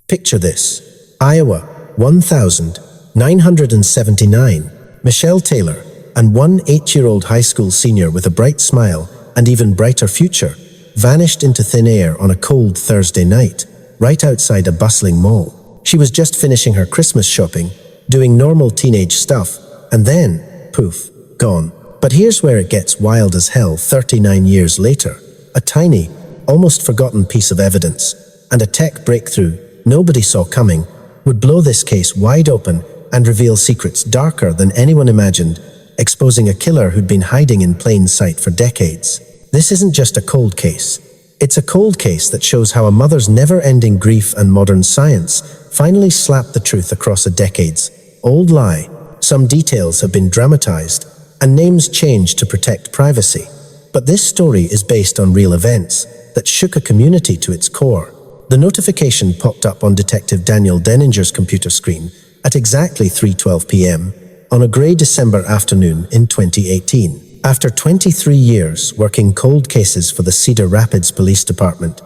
Picture this: Iowa, 1979. Michelle Taylor, and one 8-year-old high school senior with a bright smile and even brighter future, vanished into thin air on a cold Thursday night, right outside a bustling mall. She was just finishing her Christmas shopping, doing normal teenage stuff, and then, poof, gone. But here's where it gets wild as hell 39 years later. A tiny, almost forgotten piece of evidence, and a tech breakthrough nobody saw coming, would blow this case wide open and reveal secrets darker than anyone imagined, exposing a killer who'd been hiding in plain sight for decades. This isn't just a cold case. It's a cold case that shows how a mother's never-ending grief and modern science finally slapped the truth across a decades-old lie. Some details have been dramatized, and names changed to protect privacy. But this story is based on real events that shook a community to its core. The notification popped up on Detective Daniel Denninger's computer screen at exactly 3:12 p.m. on a grey December afternoon in 2018. After 23 years working cold cases for the Cedar Rapids Police Department,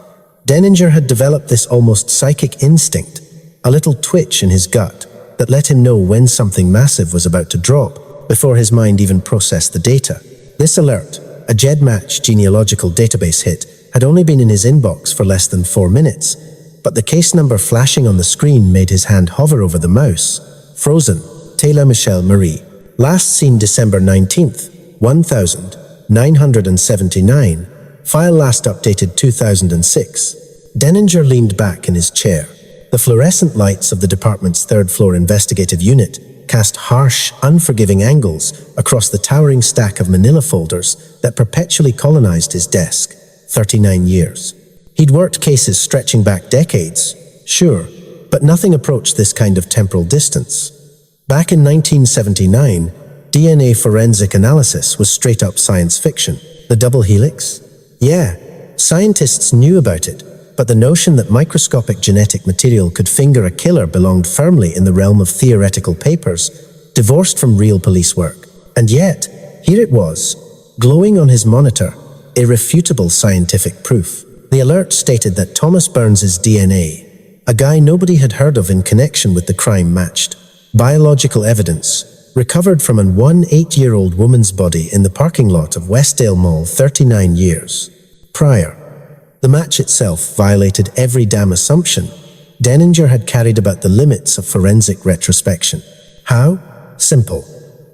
Denninger had developed this almost psychic instinct, a little twitch in his gut that let him know when something massive was about to drop before his mind even processed the data. This alert, a GEDmatch genealogical database hit, had only been in his inbox for less than 4 minutes, but the case number flashing on the screen made his hand hover over the mouse. Frozen, Taylor Michelle Marie. Last seen December 19th, 1979. File last updated 2006. Denninger leaned back in his chair. The fluorescent lights of the department's third-floor investigative unit cast harsh, unforgiving angles across the towering stack of manila folders that perpetually colonized his desk. 39 years. He'd worked cases stretching back decades, sure, but nothing approached this kind of temporal distance. Back in 1979, DNA forensic analysis was straight-up science fiction. The double helix? Yeah, scientists knew about it, but the notion that microscopic genetic material could finger a killer belonged firmly in the realm of theoretical papers, divorced from real police work. And yet, here it was, glowing on his monitor, irrefutable scientific proof. The alert stated that Thomas Burns's DNA, a guy nobody had heard of in connection with the crime, matched biological evidence recovered from an 8-year-old woman's body in the parking lot of Westdale Mall 39 years prior. The match itself violated every damn assumption Denninger had carried about the limits of forensic retrospection. How? Simple.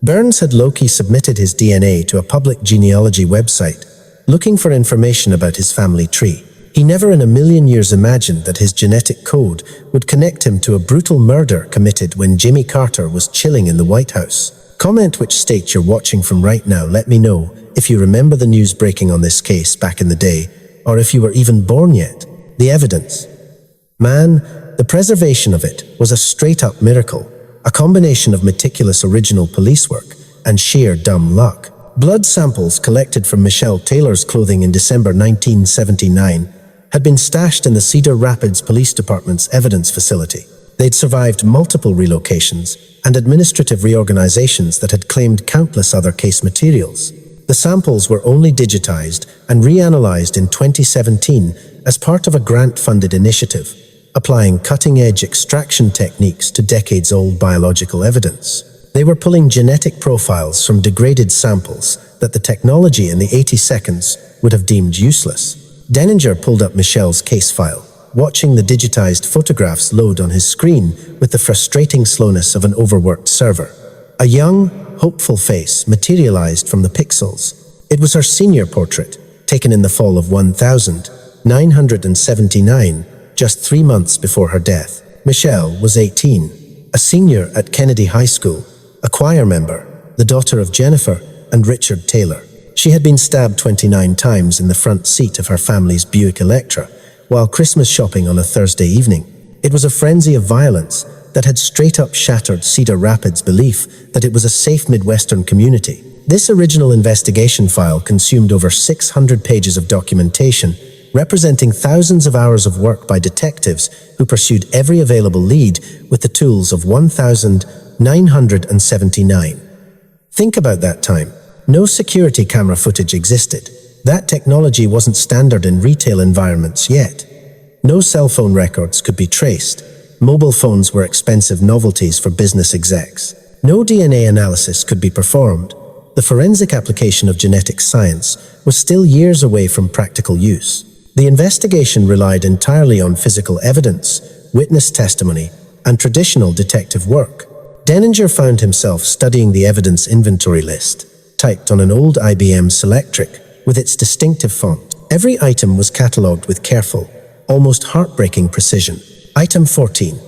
Burns had low-key submitted his DNA to a public genealogy website, looking for information about his family tree. He never in a million years imagined that his genetic code would connect him to a brutal murder committed when Jimmy Carter was chilling in the White House. Comment which state you're watching from right now. Let me know if you remember the news breaking on this case back in the day, or if you were even born yet. The evidence. Man, the preservation of it was a straight-up miracle, a combination of meticulous original police work and sheer dumb luck. Blood samples collected from Michelle Taylor's clothing in December 1979 had been stashed in the Cedar Rapids Police Department's evidence facility. They'd survived multiple relocations and administrative reorganizations that had claimed countless other case materials. The samples were only digitized and reanalyzed in 2017 as part of a grant-funded initiative, applying cutting-edge extraction techniques to decades-old biological evidence. They were pulling genetic profiles from degraded samples that the technology in the 80 seconds would have deemed useless. Denninger pulled up Michelle's case file, watching the digitized photographs load on his screen with the frustrating slowness of an overworked server. A young, hopeful face materialized from the pixels. It was her senior portrait, taken in the fall of 1979, just 3 months before her death. Michelle was 18, a senior at Kennedy High School, a choir member, the daughter of Jennifer and Richard Taylor. She had been stabbed 29 times in the front seat of her family's Buick Electra while Christmas shopping on a Thursday evening. It was a frenzy of violence that had straight-up shattered Cedar Rapids' belief that it was a safe Midwestern community. This original investigation file consumed over 600 pages of documentation, representing thousands of hours of work by detectives who pursued every available lead with the tools of 1979. Think about that time. No security camera footage existed. That technology wasn't standard in retail environments yet. No cell phone records could be traced. Mobile phones were expensive novelties for business execs. No DNA analysis could be performed. The forensic application of genetic science was still years away from practical use. The investigation relied entirely on physical evidence, witness testimony, and traditional detective work. Denninger found himself studying the evidence inventory list, typed on an old IBM Selectric with its distinctive font. Every item was catalogued with careful, almost heartbreaking precision. Item 14.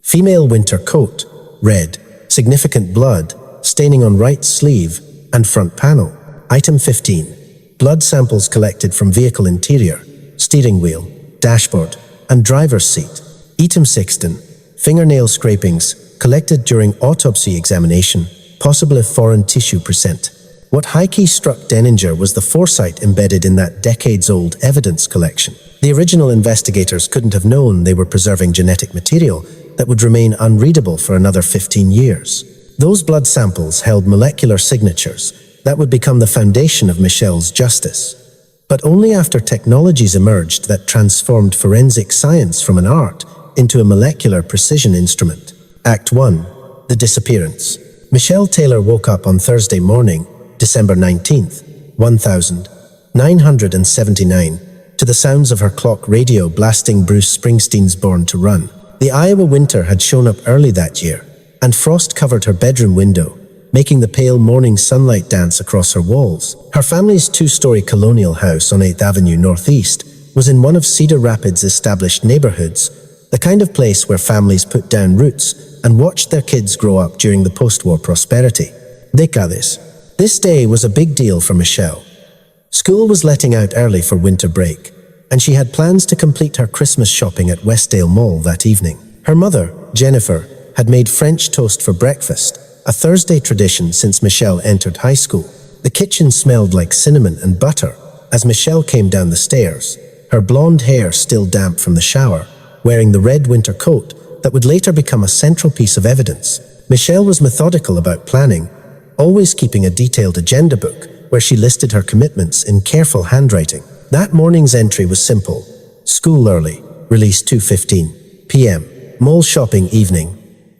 Female winter coat, red, significant blood, staining on right sleeve and front panel. Item 15. Blood samples collected from vehicle interior, steering wheel, dashboard, and driver's seat. Item 16. Fingernail scrapings collected during autopsy examination, possible if foreign tissue present. What high-key struck Denninger was the foresight embedded in that decades-old evidence collection. The original investigators couldn't have known they were preserving genetic material that would remain unreadable for another 15 years. Those blood samples held molecular signatures that would become the foundation of Michel's justice. But only after technologies emerged that transformed forensic science from an art into a molecular precision instrument. Act 1. The disappearance. Michelle Taylor woke up on Thursday morning, December 19th, 1979, to the sounds of her clock radio blasting Bruce Springsteen's Born to Run. The Iowa winter had shown up early that year, and frost covered her bedroom window, making the pale morning sunlight dance across her walls. Her family's two-story colonial house on 8th Avenue Northeast was in one of Cedar Rapids' established neighborhoods, the kind of place where families put down roots and watched their kids grow up during the post-war prosperity. Décades. This day was a big deal for Michelle. School was letting out early for winter break, and she had plans to complete her Christmas shopping at Westdale Mall that evening. Her mother, Jennifer, had made French toast for breakfast, a Thursday tradition since Michelle entered high school. The kitchen smelled like cinnamon and butter as Michelle came down the stairs, her blonde hair still damp from the shower, wearing the red winter coat that would later become a central piece of evidence. Michelle was methodical about planning, always keeping a detailed agenda book where she listed her commitments in careful handwriting. That morning's entry was simple. School early, release 2:15 p.m. Mall shopping evening.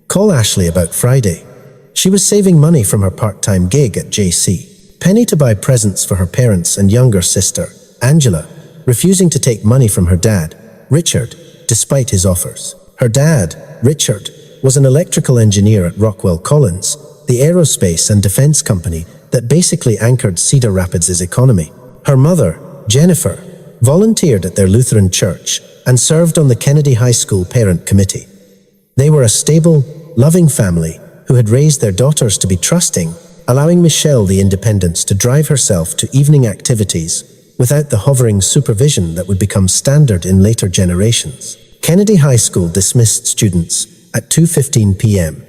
Call Ashley about Friday. She was saving money from her part-time gig at JC. Penny to buy presents for her parents and younger sister, Angela, refusing to take money from her dad, Richard, despite his offers. Her dad, Richard, was an electrical engineer at Rockwell Collins, the aerospace and defense company that basically anchored Cedar Rapids' economy. Her mother, Jennifer, volunteered at their Lutheran church and served on the Kennedy High School parent committee. They were a stable, loving family who had raised their daughters to be trusting, allowing Michelle the independence to drive herself to evening activities without the hovering supervision that would become standard in later generations. Kennedy High School dismissed students at 2:15 p.m.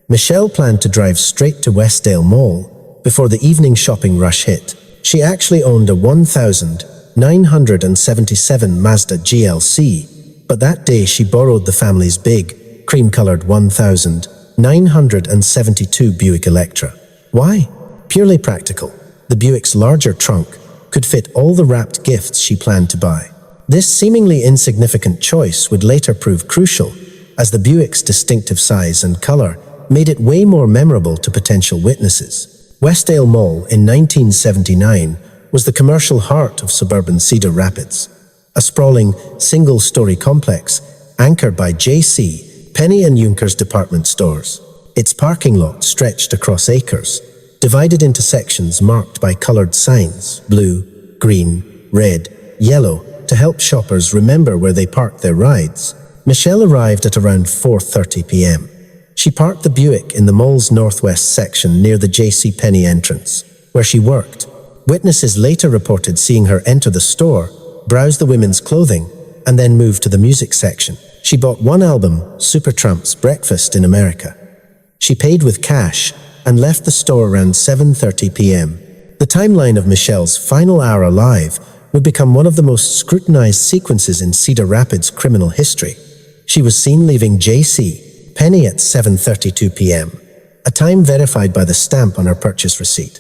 Michelle planned to drive straight to Westdale Mall before the evening shopping rush hit. She actually owned a 1977 Mazda GLC, but that day she borrowed the family's big, cream-colored 1972 Buick Electra. Why? Purely practical. The Buick's larger trunk could fit all the wrapped gifts she planned to buy. This seemingly insignificant choice would later prove crucial, as the Buick's distinctive size and color made it way more memorable to potential witnesses. Westdale Mall in 1979 was the commercial heart of suburban Cedar Rapids, a sprawling, single-story complex anchored by JC, Penny and Junker's department stores. Its parking lot stretched across acres, divided into sections marked by colored signs, blue, green, red, yellow, to help shoppers remember where they parked their rides. Michelle arrived at around 4:30 p.m. She parked the Buick in the mall's northwest section near the J.C. Penney entrance, where she worked. Witnesses later reported seeing her enter the store, browse the women's clothing, and then move to the music section. She bought one album, Supertramp's Breakfast in America. She paid with cash and left the store around 7:30 p.m. The timeline of Michelle's final hour alive would become one of the most scrutinized sequences in Cedar Rapids criminal history. She was seen leaving J.C. Penney at 7:32 p.m., a time verified by the stamp on her purchase receipt.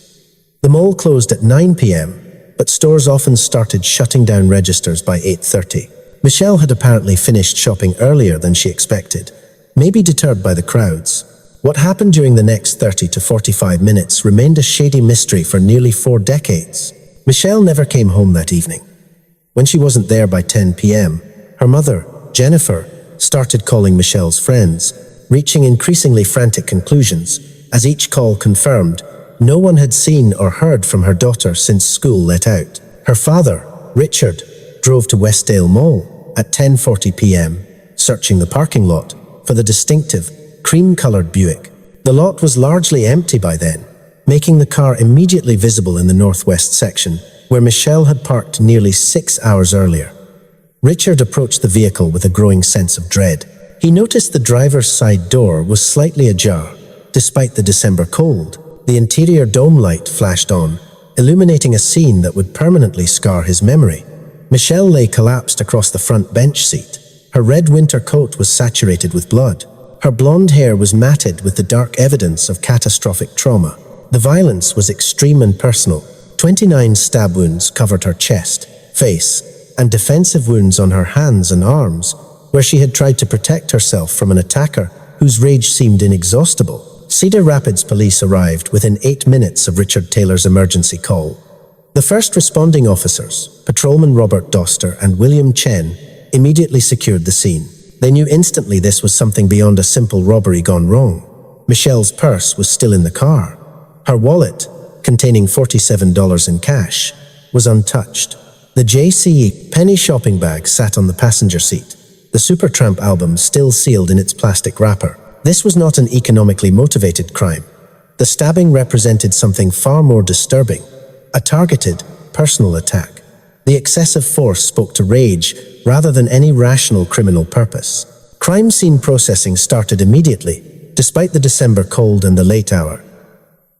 The mall closed at 9 p.m., but stores often started shutting down registers by 8:30. Michelle had apparently finished shopping earlier than she expected, maybe deterred by the crowds. What happened during the next 30 to 45 minutes remained a shady mystery for nearly 4 decades. Michelle never came home that evening. When she wasn't there by 10 p.m., her mother, Jennifer, started calling Michelle's friends, reaching increasingly frantic conclusions, as each call confirmed no one had seen or heard from her daughter since school let out. Her father, Richard, drove to Westdale Mall at 10:40 p.m., searching the parking lot for the distinctive, cream-colored Buick. The lot was largely empty by then, making the car immediately visible in the northwest section, where Michelle had parked nearly 6 hours earlier. Richard approached the vehicle with a growing sense of dread. He noticed the driver's side door was slightly ajar. Despite the December cold, the interior dome light flashed on, illuminating a scene that would permanently scar his memory. Michelle lay collapsed across the front bench seat. Her red winter coat was saturated with blood. Her blonde hair was matted with the dark evidence of catastrophic trauma. The violence was extreme and personal. 29 stab wounds covered her chest, face, and defensive wounds on her hands and arms, where she had tried to protect herself from an attacker whose rage seemed inexhaustible. Cedar Rapids police arrived within 8 minutes of Richard Taylor's emergency call. The first responding officers, Patrolman Robert Doster and William Chen, immediately secured the scene. They knew instantly this was something beyond a simple robbery gone wrong. Michelle's purse was still in the car. Her wallet, containing $47 in cash, was untouched. The JCE penny shopping bag sat on the passenger seat, the Supertramp album still sealed in its plastic wrapper. This was not an economically motivated crime. The stabbing represented something far more disturbing, a targeted, personal attack. The excessive force spoke to rage rather than any rational criminal purpose. Crime scene processing started immediately, despite the December cold and the late hour.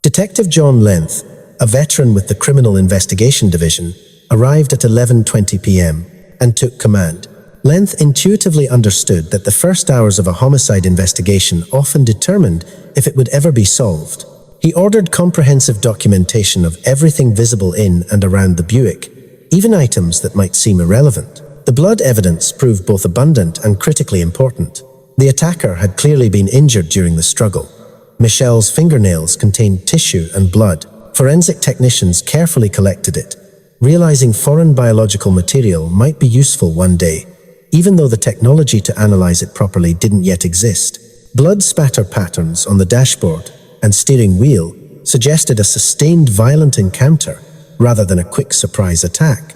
Detective John Length, a veteran with the Criminal Investigation Division, arrived at 11:20 p.m. and took command. Length intuitively understood that the first hours of a homicide investigation often determined if it would ever be solved. He ordered comprehensive documentation of everything visible in and around the Buick, even items that might seem irrelevant. The blood evidence proved both abundant and critically important. The attacker had clearly been injured during the struggle. Michelle's fingernails contained tissue and blood. Forensic technicians carefully collected it, realizing foreign biological material might be useful one day, even though the technology to analyze it properly didn't yet exist. Blood spatter patterns on the dashboard and steering wheel suggested a sustained violent encounter rather than a quick surprise attack.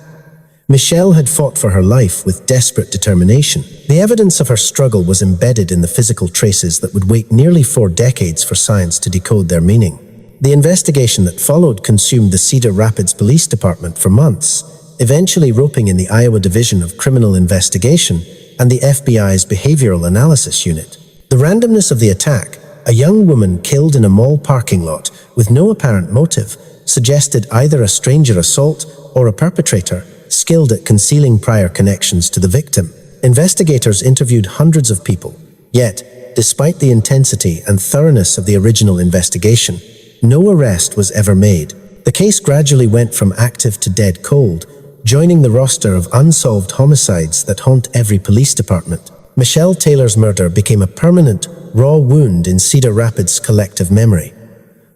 Michelle had fought for her life with desperate determination. The evidence of her struggle was embedded in the physical traces that would wait nearly 4 decades for science to decode their meaning. The investigation that followed consumed the Cedar Rapids Police Department for months, eventually roping in the Iowa Division of Criminal Investigation and the FBI's Behavioral Analysis Unit. The randomness of the attack, a young woman killed in a mall parking lot with no apparent motive, suggested either a stranger assault or a perpetrator skilled at concealing prior connections to the victim. Investigators interviewed hundreds of people, yet, despite the intensity and thoroughness of the original investigation, no arrest was ever made. The case gradually went from active to dead cold, joining the roster of unsolved homicides that haunt every police department. Michelle Taylor's murder became a permanent, raw wound in Cedar Rapids' collective memory.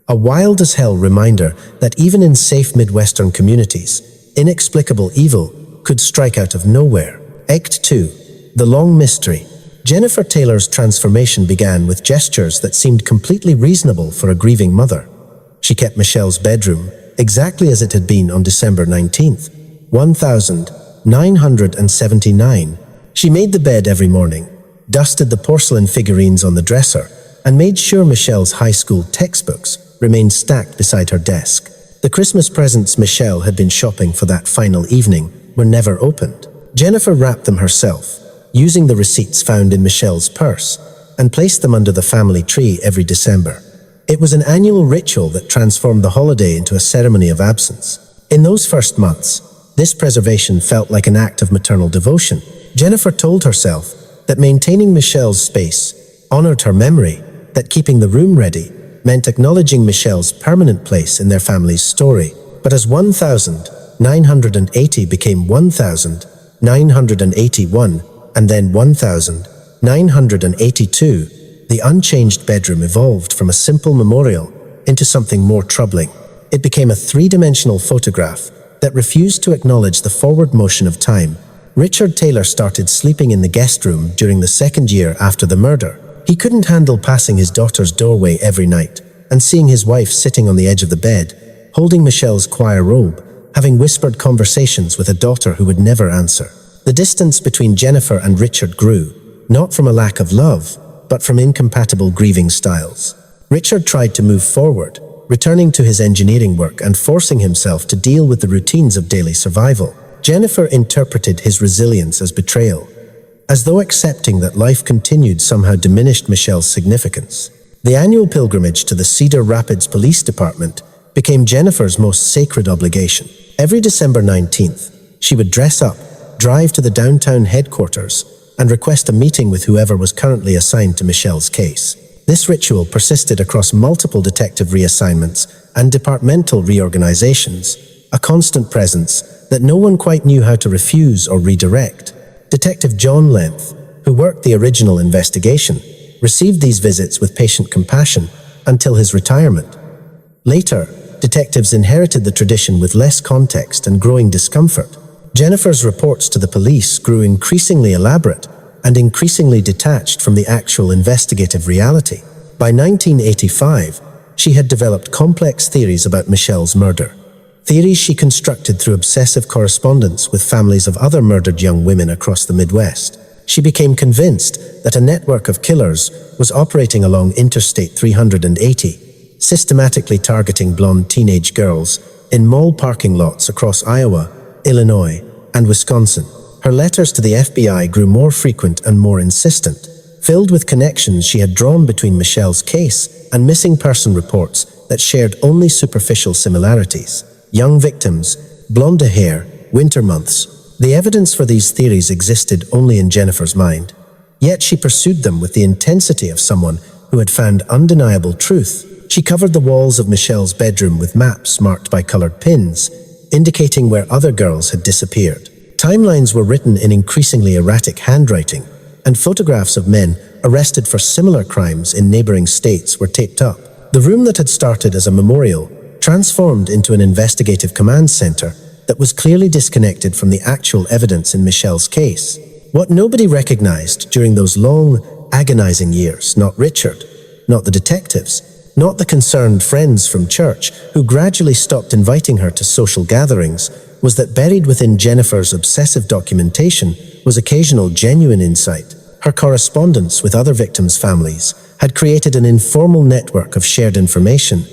A wild-as-hell reminder that even in safe Midwestern communities, inexplicable evil could strike out of nowhere. Act 2. The Long Mystery. Jennifer Taylor's transformation began with gestures that seemed completely reasonable for a grieving mother. She kept Michelle's bedroom exactly as it had been on December 19th, 1979. She made the bed every morning, dusted the porcelain figurines on the dresser, and made sure Michelle's high school textbooks remained stacked beside her desk. The Christmas presents Michelle had been shopping for that final evening were never opened. Jennifer wrapped them herself, using the receipts found in Michelle's purse, and placed them under the family tree every December. It was an annual ritual that transformed the holiday into a ceremony of absence. In those first months, this preservation felt like an act of maternal devotion. Jennifer told herself that maintaining Michelle's space honored her memory, that keeping the room ready meant acknowledging Michelle's permanent place in their family's story. But as 1980 became 1000, 1,981, and then 1,982, the unchanged bedroom evolved from a simple memorial into something more troubling. It became a three-dimensional photograph that refused to acknowledge the forward motion of time. Richard Taylor started sleeping in the guest room during the second year after the murder. He couldn't handle passing his daughter's doorway every night and seeing his wife sitting on the edge of the bed, holding Michelle's choir robe, having whispered conversations with a daughter who would never answer. The distance between Jennifer and Richard grew, not from a lack of love, but from incompatible grieving styles. Richard tried to move forward, returning to his engineering work and forcing himself to deal with the routines of daily survival. Jennifer interpreted his resilience as betrayal, as though accepting that life continued somehow diminished Michelle's significance. The annual pilgrimage to the Cedar Rapids Police Department became Jennifer's most sacred obligation. Every December 19th, she would dress up, drive to the downtown headquarters, and request a meeting with whoever was currently assigned to Michelle's case. This ritual persisted across multiple detective reassignments and departmental reorganizations, a constant presence that no one quite knew how to refuse or redirect. Detective John Length, who worked the original investigation, received these visits with patient compassion until his retirement. Later, detectives inherited the tradition with less context and growing discomfort. Jennifer's reports to the police grew increasingly elaborate and increasingly detached from the actual investigative reality. By 1985, she had developed complex theories about Michelle's murder. Theories she constructed through obsessive correspondence with families of other murdered young women across the Midwest. She became convinced that a network of killers was operating along Interstate 380, systematically targeting blonde teenage girls in mall parking lots across Iowa, Illinois, and Wisconsin. Her letters to the FBI grew more frequent and more insistent, filled with connections she had drawn between Michelle's case and missing person reports that shared only superficial similarities. Young victims, blonde hair, winter months. The evidence for these theories existed only in Jennifer's mind. Yet she pursued them with the intensity of someone who had found undeniable truth. She covered the walls of Michelle's bedroom with maps marked by colored pins, indicating where other girls had disappeared. Timelines were written in increasingly erratic handwriting, and photographs of men arrested for similar crimes in neighboring states were taped up. The room that had started as a memorial transformed into an investigative command center that was clearly disconnected from the actual evidence in Michelle's case. What nobody recognized during those long, agonizing years, not Richard, not the detectives, not the concerned friends from church who gradually stopped inviting her to social gatherings, was that buried within Jennifer's obsessive documentation was occasional genuine insight. Her correspondence with other victims' families had created an informal network of shared information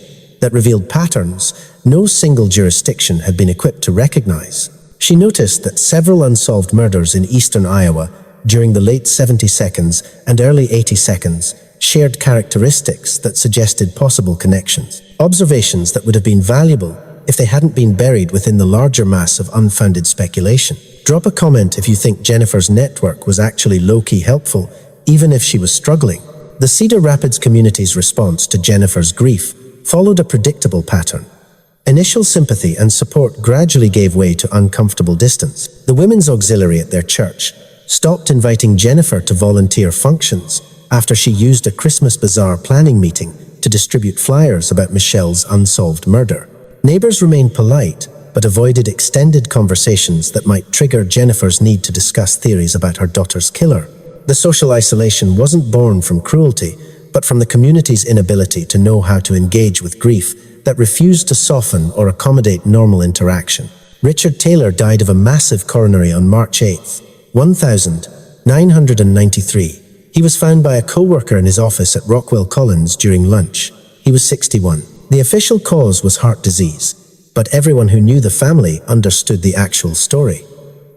that revealed patterns no single jurisdiction had been equipped to recognize. She noticed that several unsolved murders in eastern Iowa during the late 72nd and early 82nd shared characteristics that suggested possible connections, observations that would have been valuable if they hadn't been buried within the larger mass of unfounded speculation. Drop a comment if you think Jennifer's network was actually low-key helpful, even if she was struggling. The Cedar Rapids community's response to Jennifer's grief followed a predictable pattern. Initial sympathy and support gradually gave way to uncomfortable distance. The women's auxiliary at their church stopped inviting Jennifer to volunteer functions after she used a Christmas bazaar planning meeting to distribute flyers about Michelle's unsolved murder. Neighbors remained polite, but avoided extended conversations that might trigger Jennifer's need to discuss theories about her daughter's killer. The social isolation wasn't born from cruelty, but from the community's inability to know how to engage with grief that refused to soften or accommodate normal interaction. Richard Taylor died of a massive coronary on March 8, 1993. He was found by a co-worker in his office at Rockwell Collins during lunch. He was 61. The official cause was heart disease, but everyone who knew the family understood the actual story.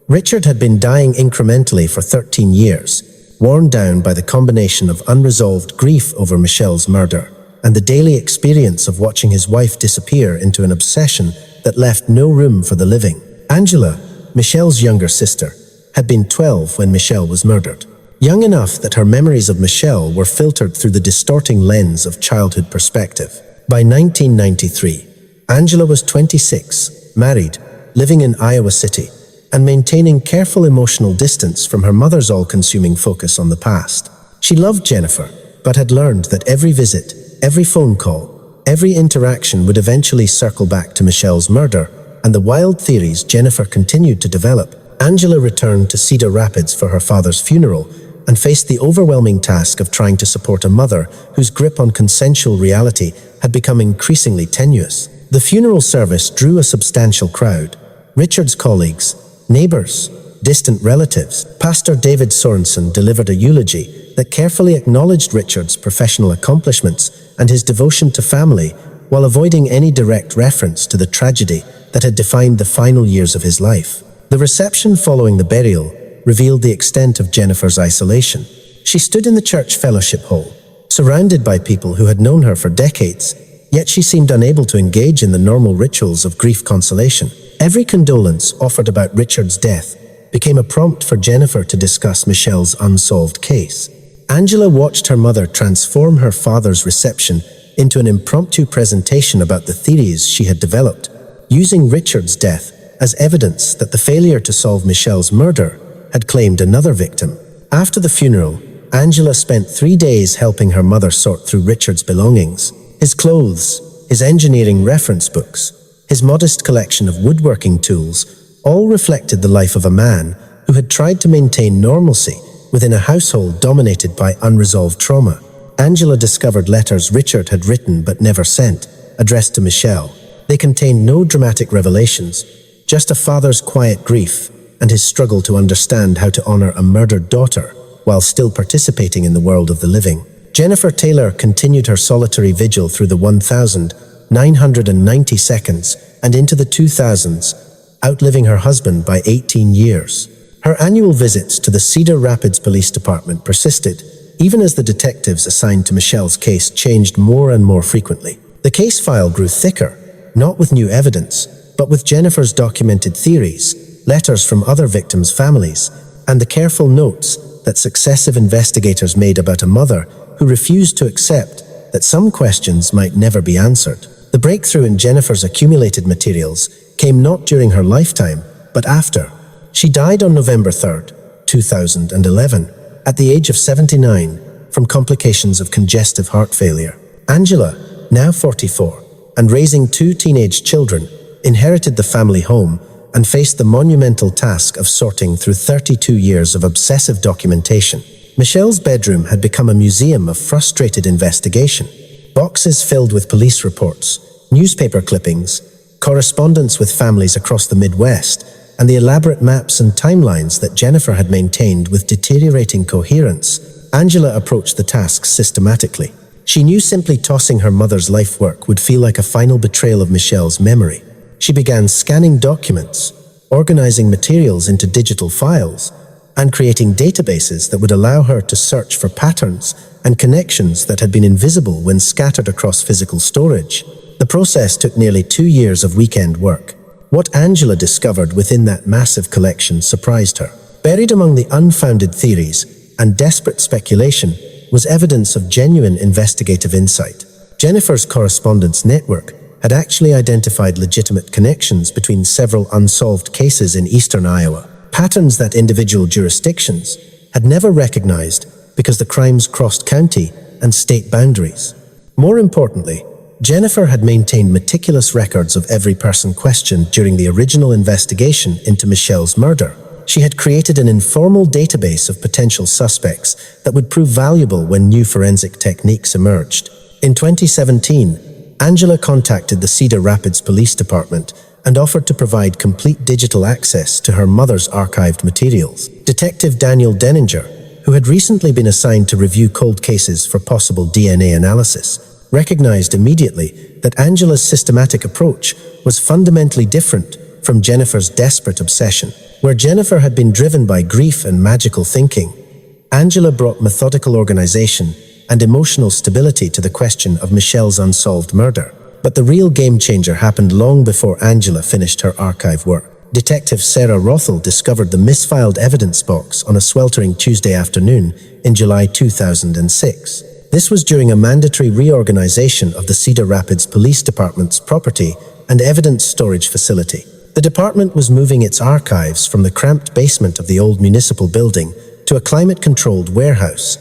Richard had been dying incrementally for 13 years, worn down by the combination of unresolved grief over Michelle's murder and the daily experience of watching his wife disappear into an obsession that left no room for the living. Angela, Michelle's younger sister, had been 12 when Michelle was murdered. Young enough that her memories of Michelle were filtered through the distorting lens of childhood perspective. By 1993, Angela was 26, married, living in Iowa City, and maintaining careful emotional distance from her mother's all-consuming focus on the past. She loved Jennifer, but had learned that every visit, every phone call, every interaction would eventually circle back to Michelle's murder, and the wild theories Jennifer continued to develop. Angela returned to Cedar Rapids for her father's funeral and faced the overwhelming task of trying to support a mother whose grip on consensual reality had become increasingly tenuous. The funeral service drew a substantial crowd. Richard's colleagues, neighbors, distant relatives. Pastor David Sorensen delivered a eulogy that carefully acknowledged Richard's professional accomplishments and his devotion to family, while avoiding any direct reference to the tragedy that had defined the final years of his life. The reception following the burial revealed the extent of Jennifer's isolation. She stood in the church fellowship hall, surrounded by people who had known her for decades, yet she seemed unable to engage in the normal rituals of grief consolation. Every condolence offered about Richard's death became a prompt for Jennifer to discuss Michelle's unsolved case. Angela watched her mother transform her father's reception into an impromptu presentation about the theories she had developed, using Richard's death as evidence that the failure to solve Michelle's murder had claimed another victim. After the funeral, Angela spent 3 days helping her mother sort through Richard's belongings. His clothes, his engineering reference books, his modest collection of woodworking tools all reflected the life of a man who had tried to maintain normalcy within a household dominated by unresolved trauma. Angela discovered letters Richard had written but never sent, addressed to Michelle. They contained no dramatic revelations, just a father's quiet grief and his struggle to understand how to honor a murdered daughter while still participating in the world of the living. Jennifer Taylor continued her solitary vigil through the 1,990 seconds and into the 2000s, outliving her husband by 18 years. Her annual visits to the Cedar Rapids Police Department persisted, even as the detectives assigned to Michelle's case changed more and more frequently. The case file grew thicker, not with new evidence, but with Jennifer's documented theories, letters from other victims' families, and the careful notes that successive investigators made about a mother who refused to accept that some questions might never be answered. The breakthrough in Jennifer's accumulated materials came not during her lifetime, but after. She died on November 3, 2011, at the age of 79, from complications of congestive heart failure. Angela, now 44, and raising 2 teenage children, inherited the family home and faced the monumental task of sorting through 32 years of obsessive documentation. Michelle's bedroom had become a museum of frustrated investigation. Boxes filled with police reports, newspaper clippings, correspondence with families across the Midwest, and the elaborate maps and timelines that Jennifer had maintained with deteriorating coherence. Angela approached the task systematically. She knew simply tossing her mother's life work would feel like a final betrayal of Michelle's memory. She began scanning documents, organizing materials into digital files, and creating databases that would allow her to search for patterns and connections that had been invisible when scattered across physical storage. The process took nearly 2 years of weekend work. What Angela discovered within that massive collection surprised her. Buried among the unfounded theories and desperate speculation was evidence of genuine investigative insight. Jennifer's correspondence network had actually identified legitimate connections between several unsolved cases in eastern Iowa, patterns that individual jurisdictions had never recognized because the crimes crossed county and state boundaries. More importantly, Jennifer had maintained meticulous records of every person questioned during the original investigation into Michelle's murder. She had created an informal database of potential suspects that would prove valuable when new forensic techniques emerged. In 2017, Angela contacted the Cedar Rapids Police Department and offered to provide complete digital access to her mother's archived materials. Detective Daniel Denninger, who had recently been assigned to review cold cases for possible DNA analysis, recognized immediately that Angela's systematic approach was fundamentally different from Jennifer's desperate obsession. Where Jennifer had been driven by grief and magical thinking, Angela brought methodical organization and emotional stability to the question of Michelle's unsolved murder. But the real game-changer happened long before Angela finished her archive work. Detective Sarah Rothel discovered the misfiled evidence box on a sweltering Tuesday afternoon in July 2006. This was during a mandatory reorganization of the Cedar Rapids Police Department's property and evidence storage facility. The department was moving its archives from the cramped basement of the old municipal building to a climate-controlled warehouse,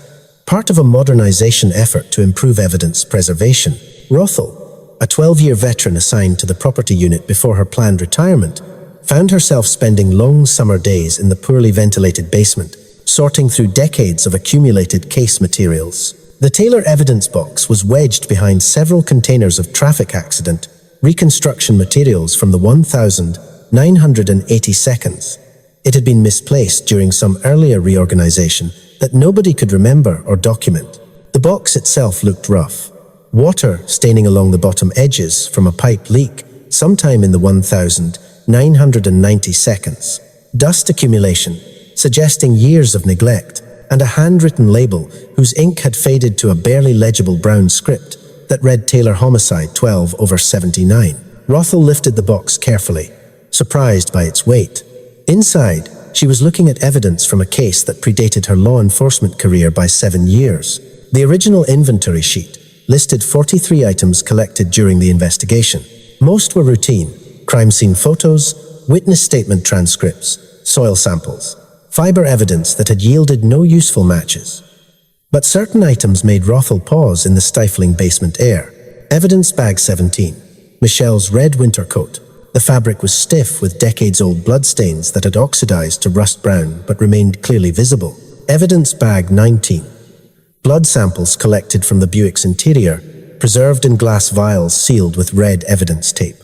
part of a modernization effort to improve evidence preservation. Rothel, a 12-year veteran assigned to the property unit before her planned retirement, found herself spending long summer days in the poorly ventilated basement, sorting through decades of accumulated case materials. The Taylor evidence box was wedged behind several containers of traffic accident reconstruction materials from the 1982nd. It had been misplaced during some earlier reorganization that nobody could remember or document. The box itself looked rough, water staining along the bottom edges from a pipe leak sometime in the 1992nd, dust accumulation suggesting years of neglect, and a handwritten label whose ink had faded to a barely legible brown script that read Taylor Homicide 12/79. Rothel lifted the box carefully, surprised by its weight. Inside, she was looking at evidence from a case that predated her law enforcement career by 7 years. The original inventory sheet listed 43 items collected during the investigation. Most were routine: crime scene photos, witness statement transcripts, soil samples, fiber evidence that had yielded no useful matches. But certain items made Rothel pause in the stifling basement air. Evidence bag 17, Michelle's red winter coat. The fabric was stiff with decades-old bloodstains that had oxidized to rust brown but remained clearly visible. Evidence bag 19, blood samples collected from the Buick's interior, preserved in glass vials sealed with red evidence tape.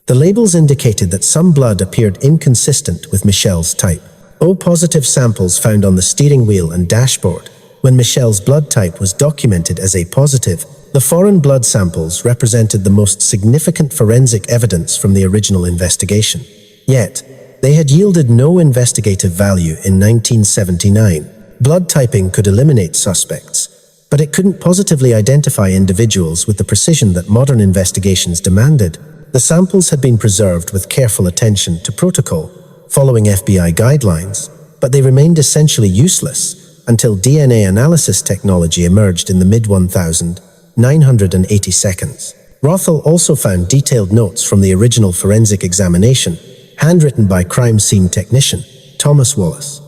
The labels indicated that some blood appeared inconsistent with Michelle's type. O-positive samples found on the steering wheel and dashboard when Michelle's blood type was documented as A positive. The foreign blood samples represented the most significant forensic evidence from the original investigation. Yet, they had yielded no investigative value in 1979. Blood typing could eliminate suspects, but it couldn't positively identify individuals with the precision that modern investigations demanded. The samples had been preserved with careful attention to protocol, following FBI guidelines, but they remained essentially useless until DNA analysis technology emerged in the mid-1980s. Rothel also found detailed notes from the original forensic examination, handwritten by crime scene technician Thomas Wallace.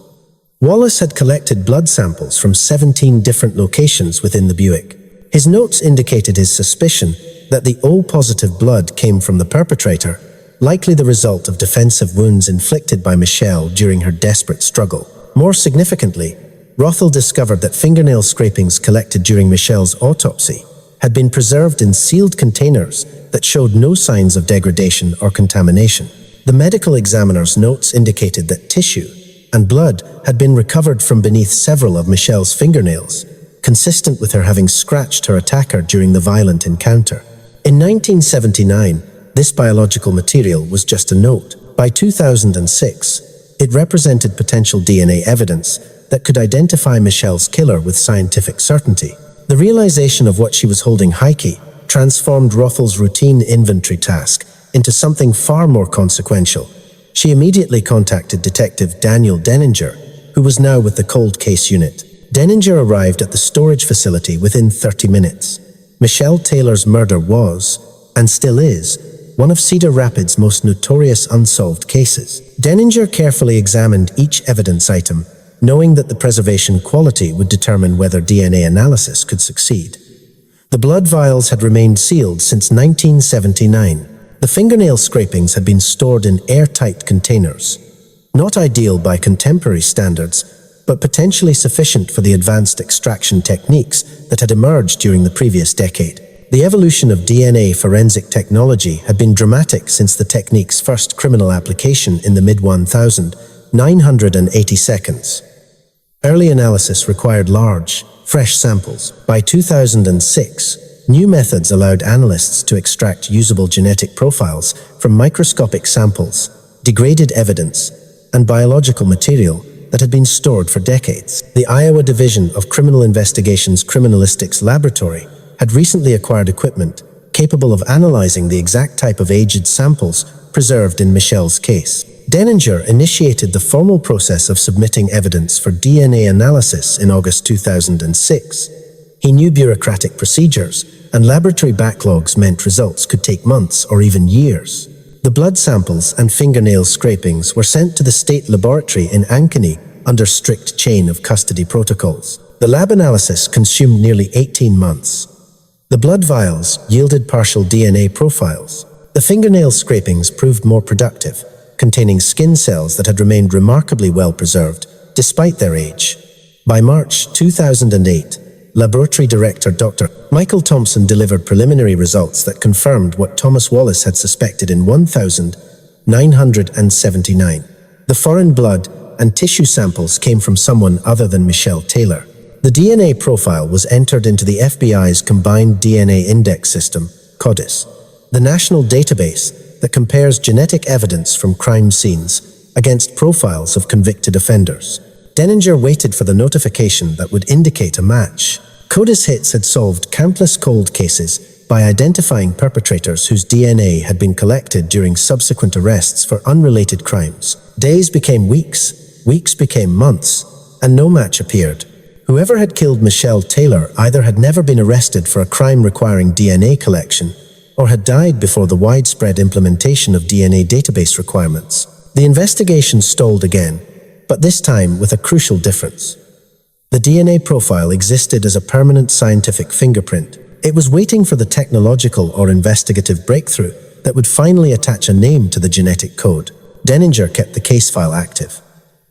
Wallace had collected blood samples from 17 different locations within the Buick. His notes indicated his suspicion that the O-positive blood came from the perpetrator, likely the result of defensive wounds inflicted by Michelle during her desperate struggle. More significantly, Rothel discovered that fingernail scrapings collected during Michelle's autopsy had been preserved in sealed containers that showed no signs of degradation or contamination. The medical examiner's notes indicated that tissue and blood had been recovered from beneath several of Michelle's fingernails, consistent with her having scratched her attacker during the violent encounter. In 1979, this biological material was just a note. By 2006, it represented potential DNA evidence that could identify Michelle's killer with scientific certainty. The realization of what she was holding high-key transformed Rothel's routine inventory task into something far more consequential. She immediately contacted Detective Daniel Denninger, who was now with the cold case unit. Denninger arrived at the storage facility within 30 minutes. Michelle Taylor's murder was, and still is, one of Cedar Rapids' most notorious unsolved cases. Denninger carefully examined each evidence item, knowing that the preservation quality would determine whether DNA analysis could succeed. The blood vials had remained sealed since 1979. The fingernail scrapings had been stored in airtight containers, not ideal by contemporary standards, but potentially sufficient for the advanced extraction techniques that had emerged during the previous decade. The evolution of DNA forensic technology had been dramatic since the technique's first criminal application in the mid-1980s. Early analysis required large, fresh samples. By 2006, new methods allowed analysts to extract usable genetic profiles from microscopic samples, degraded evidence, and biological material that had been stored for decades. The Iowa Division of Criminal Investigations Criminalistics Laboratory had recently acquired equipment capable of analyzing the exact type of aged samples preserved in Michelle's case. Denninger initiated the formal process of submitting evidence for DNA analysis in August 2006. He knew bureaucratic procedures, and laboratory backlogs meant results could take months or even years. The blood samples and fingernail scrapings were sent to the state laboratory in Ankeny under strict chain of custody protocols. The lab analysis consumed nearly 18 months. The blood vials yielded partial DNA profiles. The fingernail scrapings proved more productive, containing skin cells that had remained remarkably well preserved, despite their age. By March 2008, Laboratory Director Dr. Michael Thompson delivered preliminary results that confirmed what Thomas Wallace had suspected in 1979. The foreign blood and tissue samples came from someone other than Michelle Taylor. The DNA profile was entered into the FBI's Combined DNA Index System, CODIS, the national database that compares genetic evidence from crime scenes against profiles of convicted offenders. Denninger waited for the notification that would indicate a match. CODIS hits had solved countless cold cases by identifying perpetrators whose DNA had been collected during subsequent arrests for unrelated crimes. Days became weeks, weeks became months, and no match appeared. Whoever had killed Michelle Taylor either had never been arrested for a crime requiring DNA collection or had died before the widespread implementation of DNA database requirements. The investigation stalled again, but this time with a crucial difference. The DNA profile existed as a permanent scientific fingerprint. It was waiting for the technological or investigative breakthrough that would finally attach a name to the genetic code. Denninger kept the case file active.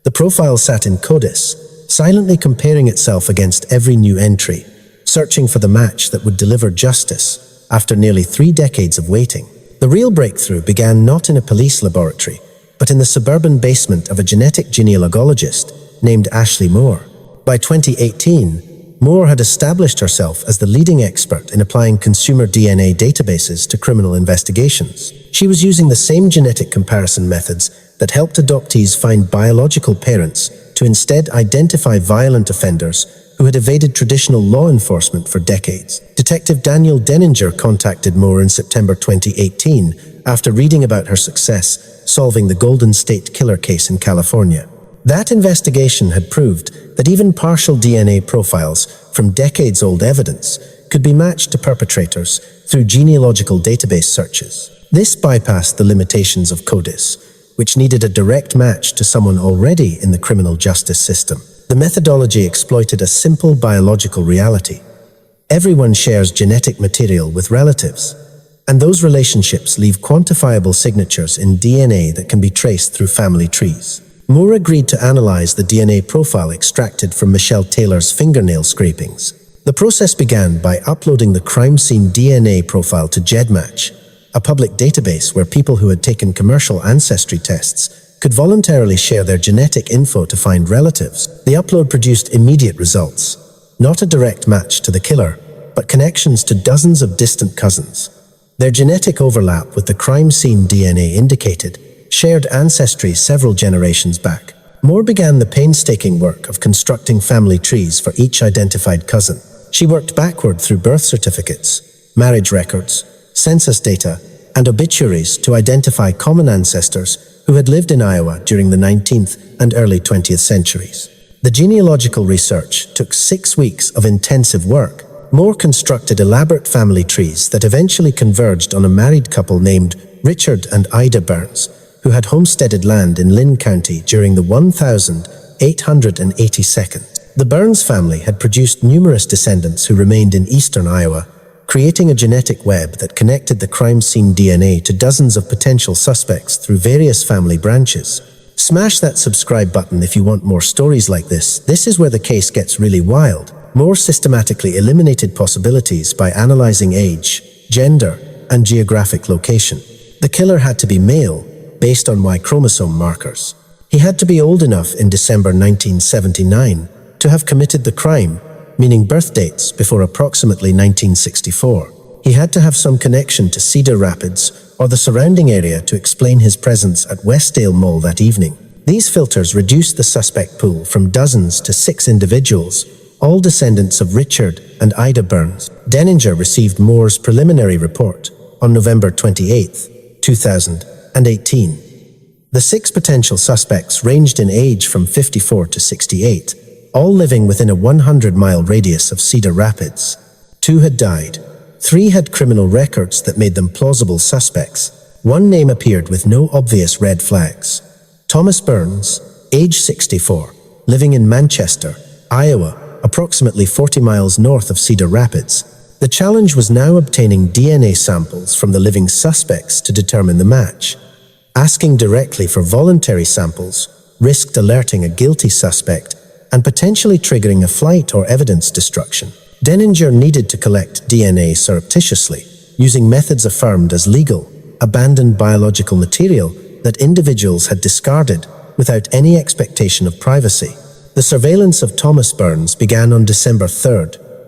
The profile sat in CODIS, silently comparing itself against every new entry, searching for the match that would deliver justice after nearly 3 decades of waiting. The real breakthrough began not in a police laboratory, but in the suburban basement of a genetic genealogist named Ashley Moore. By 2018, Moore had established herself as the leading expert in applying consumer DNA databases to criminal investigations. She was using the same genetic comparison methods that helped adoptees find biological parents to instead identify violent offenders who had evaded traditional law enforcement for decades. Detective Daniel Denninger contacted Moore in September 2018 after reading about her success solving the Golden State Killer case in California. That investigation had proved that even partial DNA profiles from decades-old evidence could be matched to perpetrators through genealogical database searches. This bypassed the limitations of CODIS, which needed a direct match to someone already in the criminal justice system. The methodology exploited a simple biological reality. Everyone shares genetic material with relatives, and those relationships leave quantifiable signatures in DNA that can be traced through family trees. Moore agreed to analyze the DNA profile extracted from Michelle Taylor's fingernail scrapings. The process began by uploading the crime scene DNA profile to GEDmatch, a public database where people who had taken commercial ancestry tests could voluntarily share their genetic info to find relatives. The upload produced immediate results, not a direct match to the killer, but connections to dozens of distant cousins. Their genetic overlap with the crime scene DNA indicated shared ancestry several generations back. Moore began the painstaking work of constructing family trees for each identified cousin. She worked backward through birth certificates, marriage records, census data, and obituaries to identify common ancestors who had lived in Iowa during the 19th and early 20th centuries. The genealogical research took 6 weeks of intensive work. Moore constructed elaborate family trees that eventually converged on a married couple named Richard and Ida Burns, who had homesteaded land in Lynn County during the 1882nd. The Burns family had produced numerous descendants who remained in eastern Iowa, creating a genetic web that connected the crime scene DNA to dozens of potential suspects through various family branches. Smash that subscribe button if you want more stories like this. This is where the case gets really wild. Moore systematically eliminated possibilities by analyzing age, gender, and geographic location. The killer had to be male, based on Y chromosome markers. He had to be old enough in December 1979 to have committed the crime, meaning birth dates before approximately 1964. He had to have some connection to Cedar Rapids or the surrounding area to explain his presence at Westdale Mall that evening. These filters reduced the suspect pool from dozens to 6 individuals, all descendants of Richard and Ida Burns. Denninger received Moore's preliminary report on November 28, 2018. The 6 potential suspects ranged in age from 54 to 68, all living within a 100-mile radius of Cedar Rapids. 2 had died. 3 had criminal records that made them plausible suspects. one name appeared with no obvious red flags. Thomas Burns, age 64, living in Manchester, Iowa, approximately 40 miles north of Cedar Rapids. The challenge was now obtaining DNA samples from the living suspects to determine the match. Asking directly for voluntary samples risked alerting a guilty suspect and potentially triggering a flight or evidence destruction. Denninger needed to collect DNA surreptitiously, using methods affirmed as legal, abandoned biological material that individuals had discarded without any expectation of privacy. The surveillance of Thomas Burns began on December 3,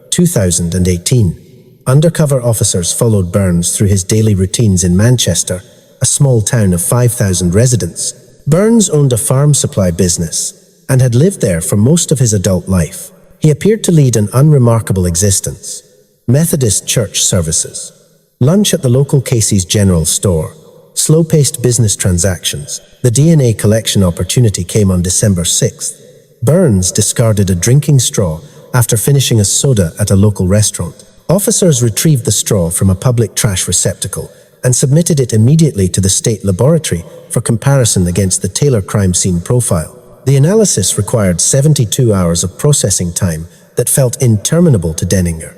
2018. Undercover officers followed Burns through his daily routines in Manchester, a small town of 5,000 residents. Burns owned a farm supply business and had lived there for most of his adult life. He appeared to lead an unremarkable existence. Methodist church services, lunch at the local Casey's General Store, slow-paced business transactions. The DNA collection opportunity came on December 6th. Burns discarded a drinking straw after finishing a soda at a local restaurant. Officers retrieved the straw from a public trash receptacle and submitted it immediately to the state laboratory for comparison against the Taylor crime scene profile. The analysis required 72 hours of processing time that felt interminable to Denninger.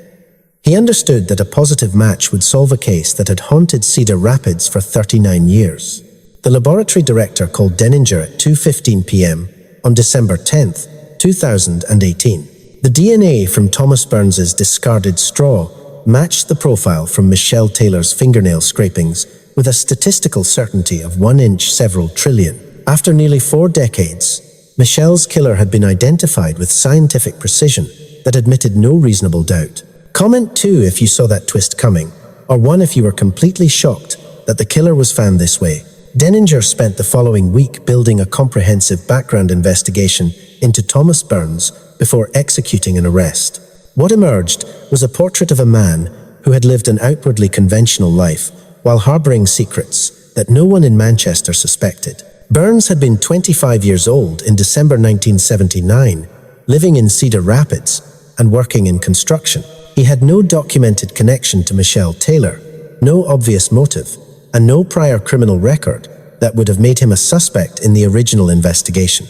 He understood that a positive match would solve a case that had haunted Cedar Rapids for 39 years. The laboratory director called Denninger at 2:15 p.m. on December 10, 2018. The DNA from Thomas Burns's discarded straw matched the profile from Michelle Taylor's fingernail scrapings with a statistical certainty of 1 inch several trillion. After nearly 4 decades, Michelle's killer had been identified with scientific precision that admitted no reasonable doubt. Comment 2 if you saw that twist coming, or 1 if you were completely shocked that the killer was found this way. Denninger spent the following week building a comprehensive background investigation into Thomas Burns before executing an arrest. What emerged was a portrait of a man who had lived an outwardly conventional life while harboring secrets that no one in Manchester suspected. Burns had been 25 years old in December 1979, living in Cedar Rapids and working in construction. He had no documented connection to Michelle Taylor, no obvious motive, and no prior criminal record that would have made him a suspect in the original investigation.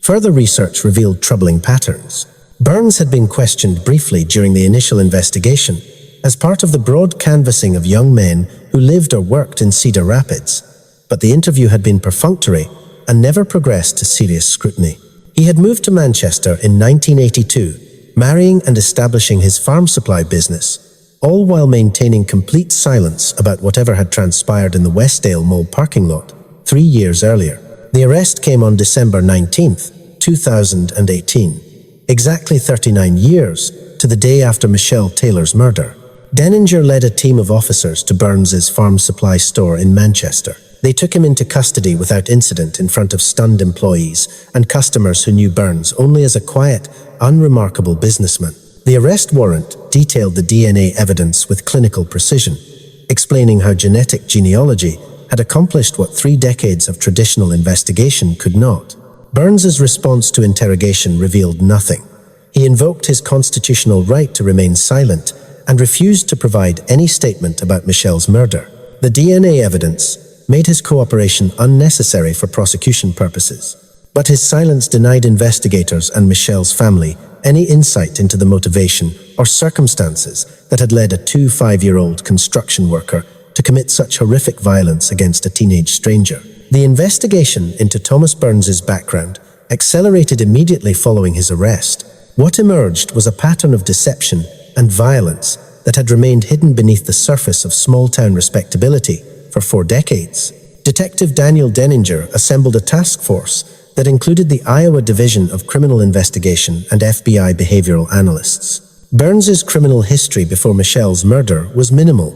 Further research revealed troubling patterns. Burns had been questioned briefly during the initial investigation as part of the broad canvassing of young men who lived or worked in Cedar Rapids, but the interview had been perfunctory and never progressed to serious scrutiny. He had moved to Manchester in 1982, marrying and establishing his farm supply business, all while maintaining complete silence about whatever had transpired in the Westdale Mall parking lot 3 years earlier. The arrest came on December 19, 2018, exactly 39 years to the day after Michelle Taylor's murder. Denninger led a team of officers to Burns's farm supply store in Manchester. They took him into custody without incident in front of stunned employees and customers who knew Burns only as a quiet, unremarkable businessman. The arrest warrant detailed the DNA evidence with clinical precision, explaining how genetic genealogy had accomplished what 3 decades of traditional investigation could not. Burns's response to interrogation revealed nothing. He invoked his constitutional right to remain silent and refused to provide any statement about Michelle's murder. The DNA evidence made his cooperation unnecessary for prosecution purposes, but his silence denied investigators and Michelle's family any insight into the motivation or circumstances that had led a 25-year-old construction worker to commit such horrific violence against a teenage stranger. The investigation into Thomas Burns's background accelerated immediately following his arrest. What emerged was a pattern of deception and violence that had remained hidden beneath the surface of small-town respectability for 4 decades. Detective Daniel Denninger assembled a task force that included the Iowa Division of Criminal Investigation and FBI behavioral analysts. Burns's criminal history before Michelle's murder was minimal: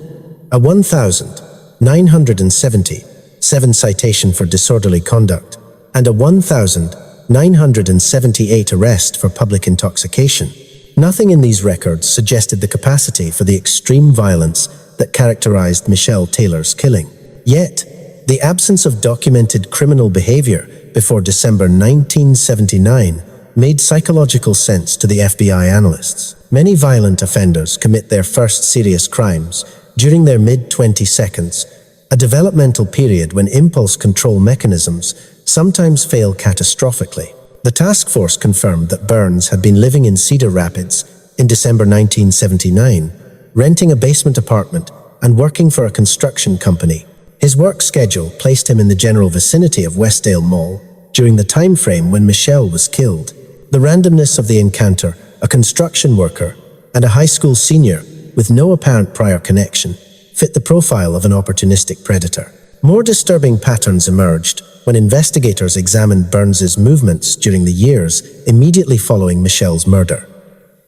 a 1,977 citation for disorderly conduct and a 1,978 arrest for public intoxication. Nothing in these records suggested the capacity for the extreme violence that characterized Michelle Taylor's killing. Yet, the absence of documented criminal behavior before December 1979 made psychological sense to the FBI analysts. Many violent offenders commit their first serious crimes during their mid-20 seconds a developmental period when impulse control mechanisms sometimes fail catastrophically. The task force confirmed that Burns had been living in Cedar Rapids in December 1979, renting a basement apartment and working for a construction company. His work schedule placed him in the general vicinity of Westdale Mall during the time frame when Michelle was killed. The randomness of the encounter, a construction worker and a high school senior with no apparent prior connection, fit the profile of an opportunistic predator. More disturbing patterns emerged when investigators examined Burns's movements during the years immediately following Michelle's murder.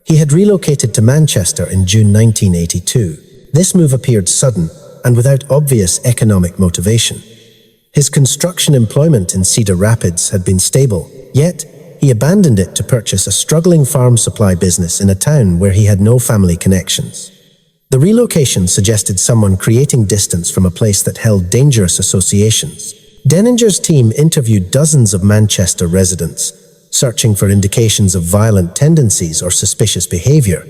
He had relocated to Manchester in June 1982. This move appeared sudden and without obvious economic motivation. His construction employment in Cedar Rapids had been stable, yet he abandoned it to purchase a struggling farm supply business in a town where he had no family connections. The relocation suggested someone creating distance from a place that held dangerous associations. Denninger's team interviewed dozens of Manchester residents, searching for indications of violent tendencies or suspicious behavior.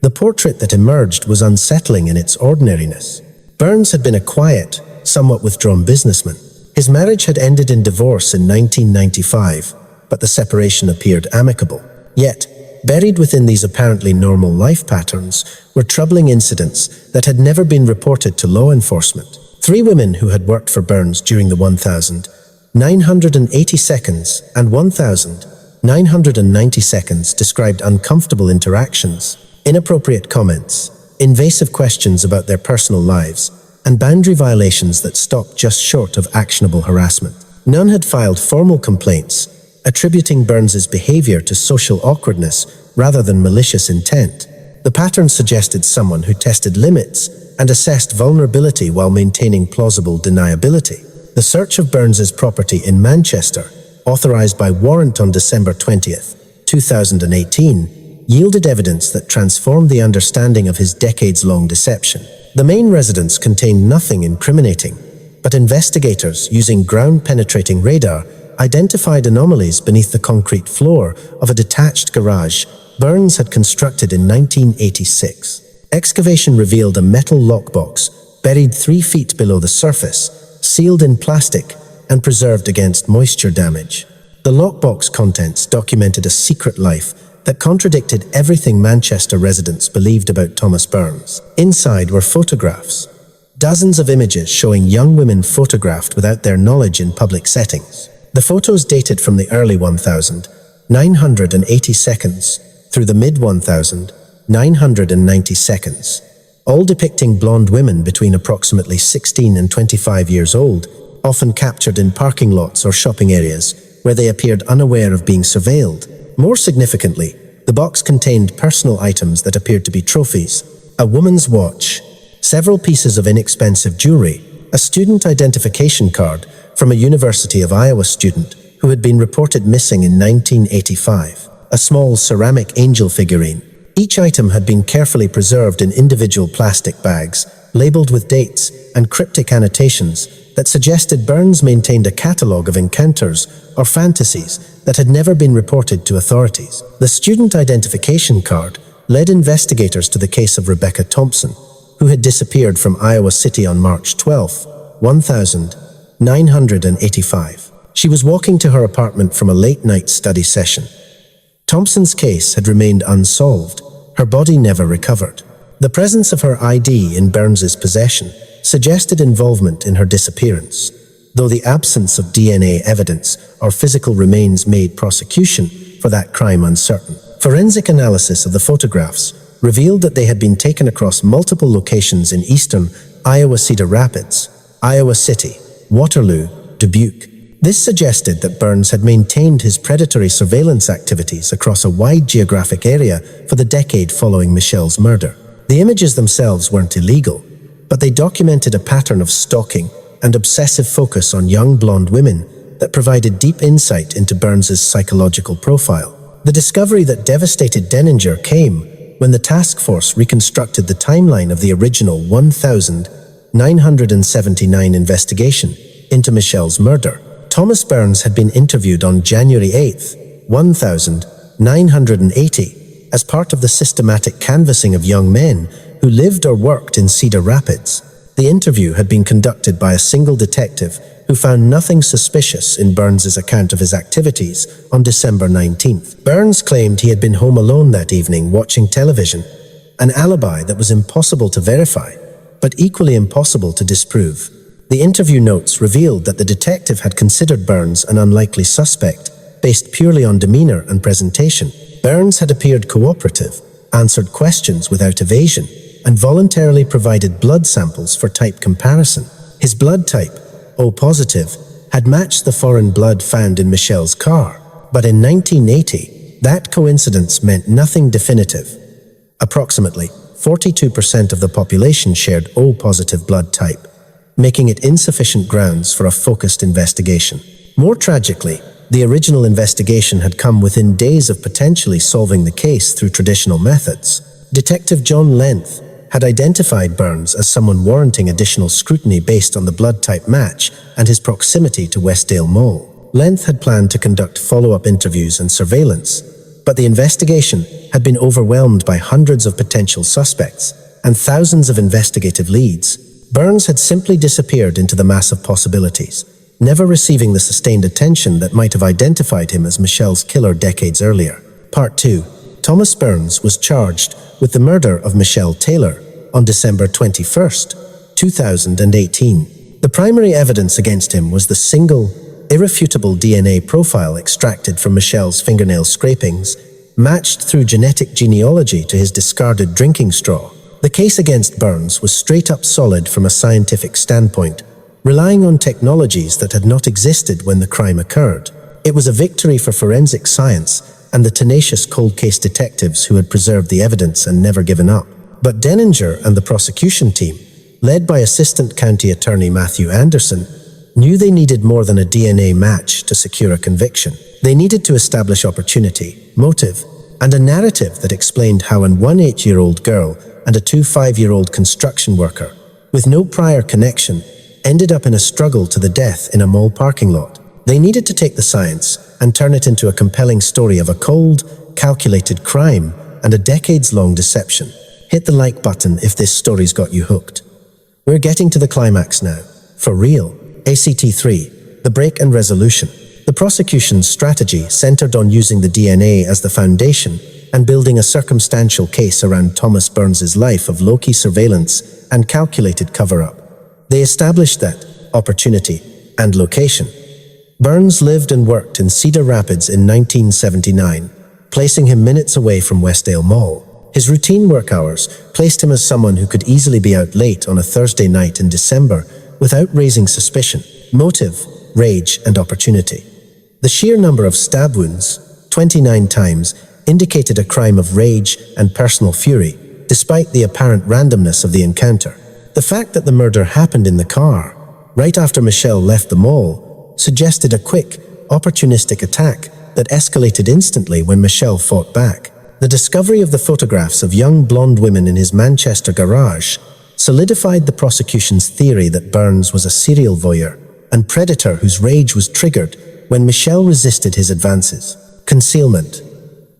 The portrait that emerged was unsettling in its ordinariness. Burns had been a quiet, somewhat withdrawn businessman. His marriage had ended in divorce in 1995, but the separation appeared amicable. Yet, buried within these apparently normal life patterns were troubling incidents that had never been reported to law enforcement. 3 women who had worked for Burns during the 1,980 and 1,990 described uncomfortable interactions, inappropriate comments, invasive questions about their personal lives, and boundary violations that stopped just short of actionable harassment. None had filed formal complaints, attributing Burns's behavior to social awkwardness rather than malicious intent. The pattern suggested someone who tested limits and assessed vulnerability while maintaining plausible deniability. The search of Burns's property in Manchester, authorized by warrant on December 20th, 2018, yielded evidence that transformed the understanding of his decades-long deception. The main residence contained nothing incriminating, but investigators, using ground-penetrating radar, identified anomalies beneath the concrete floor of a detached garage Burns had constructed in 1986. Excavation revealed a metal lockbox buried 3 feet below the surface, sealed in plastic and preserved against moisture damage. The lockbox contents documented a secret life that contradicted everything Manchester residents believed about Thomas Burns. Inside were photographs, dozens of images showing young women photographed without their knowledge in public settings. The photos dated from the early 1980s through the mid-1990s, all depicting blonde women between approximately 16 and 25 years old, often captured in parking lots or shopping areas where they appeared unaware of being surveilled. More significantly, the box contained personal items that appeared to be trophies: a woman's watch, several pieces of inexpensive jewelry, a student identification card from a University of Iowa student who had been reported missing in 1985, a small ceramic angel figurine. Each item had been carefully preserved in individual plastic bags, labeled with dates and cryptic annotations that suggested Burns maintained a catalogue of encounters or fantasies that had never been reported to authorities. The student identification card led investigators to the case of Rebecca Thompson, who had disappeared from Iowa City on March 12, 1985. She was walking to her apartment from a late-night study session. Thompson's case had remained unsolved, her body never recovered. The presence of her ID in Burns's possession suggested involvement in her disappearance, though the absence of DNA evidence or physical remains made prosecution for that crime uncertain. Forensic analysis of the photographs revealed that they had been taken across multiple locations in eastern Iowa: Cedar Rapids, Iowa City, Waterloo, Dubuque. This suggested that Burns had maintained his predatory surveillance activities across a wide geographic area for the decade following Michelle's murder. The images themselves weren't illegal, but they documented a pattern of stalking and obsessive focus on young blonde women that provided deep insight into Burns's psychological profile. The discovery that devastated Denninger came when the task force reconstructed the timeline of the original 1979 investigation into Michelle's murder. Thomas Burns had been interviewed on January 8, 1980, as part of the systematic canvassing of young men who lived or worked in Cedar Rapids. The interview had been conducted by a single detective who found nothing suspicious in Burns's account of his activities on December 19th. Burns claimed he had been home alone that evening watching television, an alibi that was impossible to verify, but equally impossible to disprove. The interview notes revealed that the detective had considered Burns an unlikely suspect, based purely on demeanor and presentation. Burns had appeared cooperative, answered questions without evasion, and voluntarily provided blood samples for type comparison. His blood type, O positive, had matched the foreign blood found in Michelle's car, but in 1980, that coincidence meant nothing definitive. Approximately 42% of the population shared O positive blood type, making it insufficient grounds for a focused investigation. More tragically, the original investigation had come within days of potentially solving the case through traditional methods. Detective John Length had identified Burns as someone warranting additional scrutiny based on the blood type match and his proximity to Westdale Mall. Length had planned to conduct follow-up interviews and surveillance, but the investigation had been overwhelmed by hundreds of potential suspects and thousands of investigative leads. Burns had simply disappeared into the mass of possibilities, never receiving the sustained attention that might have identified him as Michelle's killer decades earlier. Part 2. Thomas Burns was charged with the murder of Michelle Taylor on December 21, 2018. The primary evidence against him was the single, irrefutable DNA profile extracted from Michelle's fingernail scrapings, matched through genetic genealogy to his discarded drinking straw. The case against Burns was straight up solid from a scientific standpoint, relying on technologies that had not existed when the crime occurred. It was a victory for forensic science and the tenacious cold case detectives who had preserved the evidence and never given up. But Denninger and the prosecution team, led by Assistant County Attorney Matthew Anderson, knew they needed more than a DNA match to secure a conviction. They needed to establish opportunity, motive, and a narrative that explained how an 8-year-old girl and a 5-year-old construction worker, with no prior connection, ended up in a struggle to the death in a mall parking lot. They needed to take the science and turn it into a compelling story of a cold, calculated crime and a decades-long deception. Hit the like button if this story's got you hooked. We're getting to the climax now. For real. ACT 3, the break and resolution. The prosecution's strategy centered on using the DNA as the foundation and building a circumstantial case around Thomas Burns's life of low-key surveillance and calculated cover-up. They established that opportunity and location. Burns lived and worked in Cedar Rapids in 1979, placing him minutes away from Westdale Mall. His routine work hours placed him as someone who could easily be out late on a Thursday night in December without raising suspicion. Motive, rage, and opportunity. The sheer number of stab wounds, 29 times, indicated a crime of rage and personal fury, despite the apparent randomness of the encounter. The fact that the murder happened in the car, right after Michelle left the mall, suggested a quick, opportunistic attack that escalated instantly when Michelle fought back. The discovery of the photographs of young blonde women in his Manchester garage solidified the prosecution's theory that Burns was a serial voyeur and predator whose rage was triggered when Michelle resisted his advances. Concealment.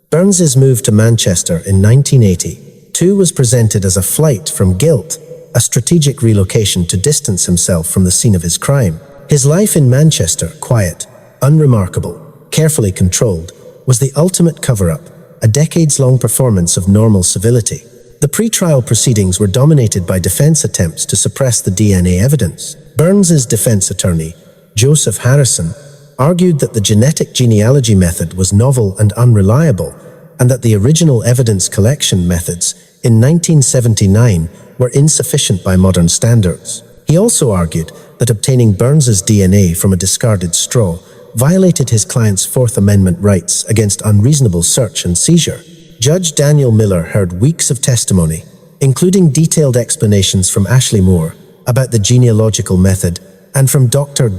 Burns's move to Manchester in 1982 was presented as a flight from guilt, a strategic relocation to distance himself from the scene of his crime. His life in Manchester, quiet, unremarkable, carefully controlled, was the ultimate cover-up, a decades-long performance of normal civility. The pre-trial proceedings were dominated by defense attempts to suppress the DNA evidence. Burns's defense attorney, Joseph Harrison, argued that the genetic genealogy method was novel and unreliable, and that the original evidence collection methods in 1979 were insufficient by modern standards. He also argued that obtaining Burns's DNA from a discarded straw violated his client's Fourth Amendment rights against unreasonable search and seizure. Judge Daniel Miller heard weeks of testimony, including detailed explanations from Ashley Moore about the genealogical method and from Dr.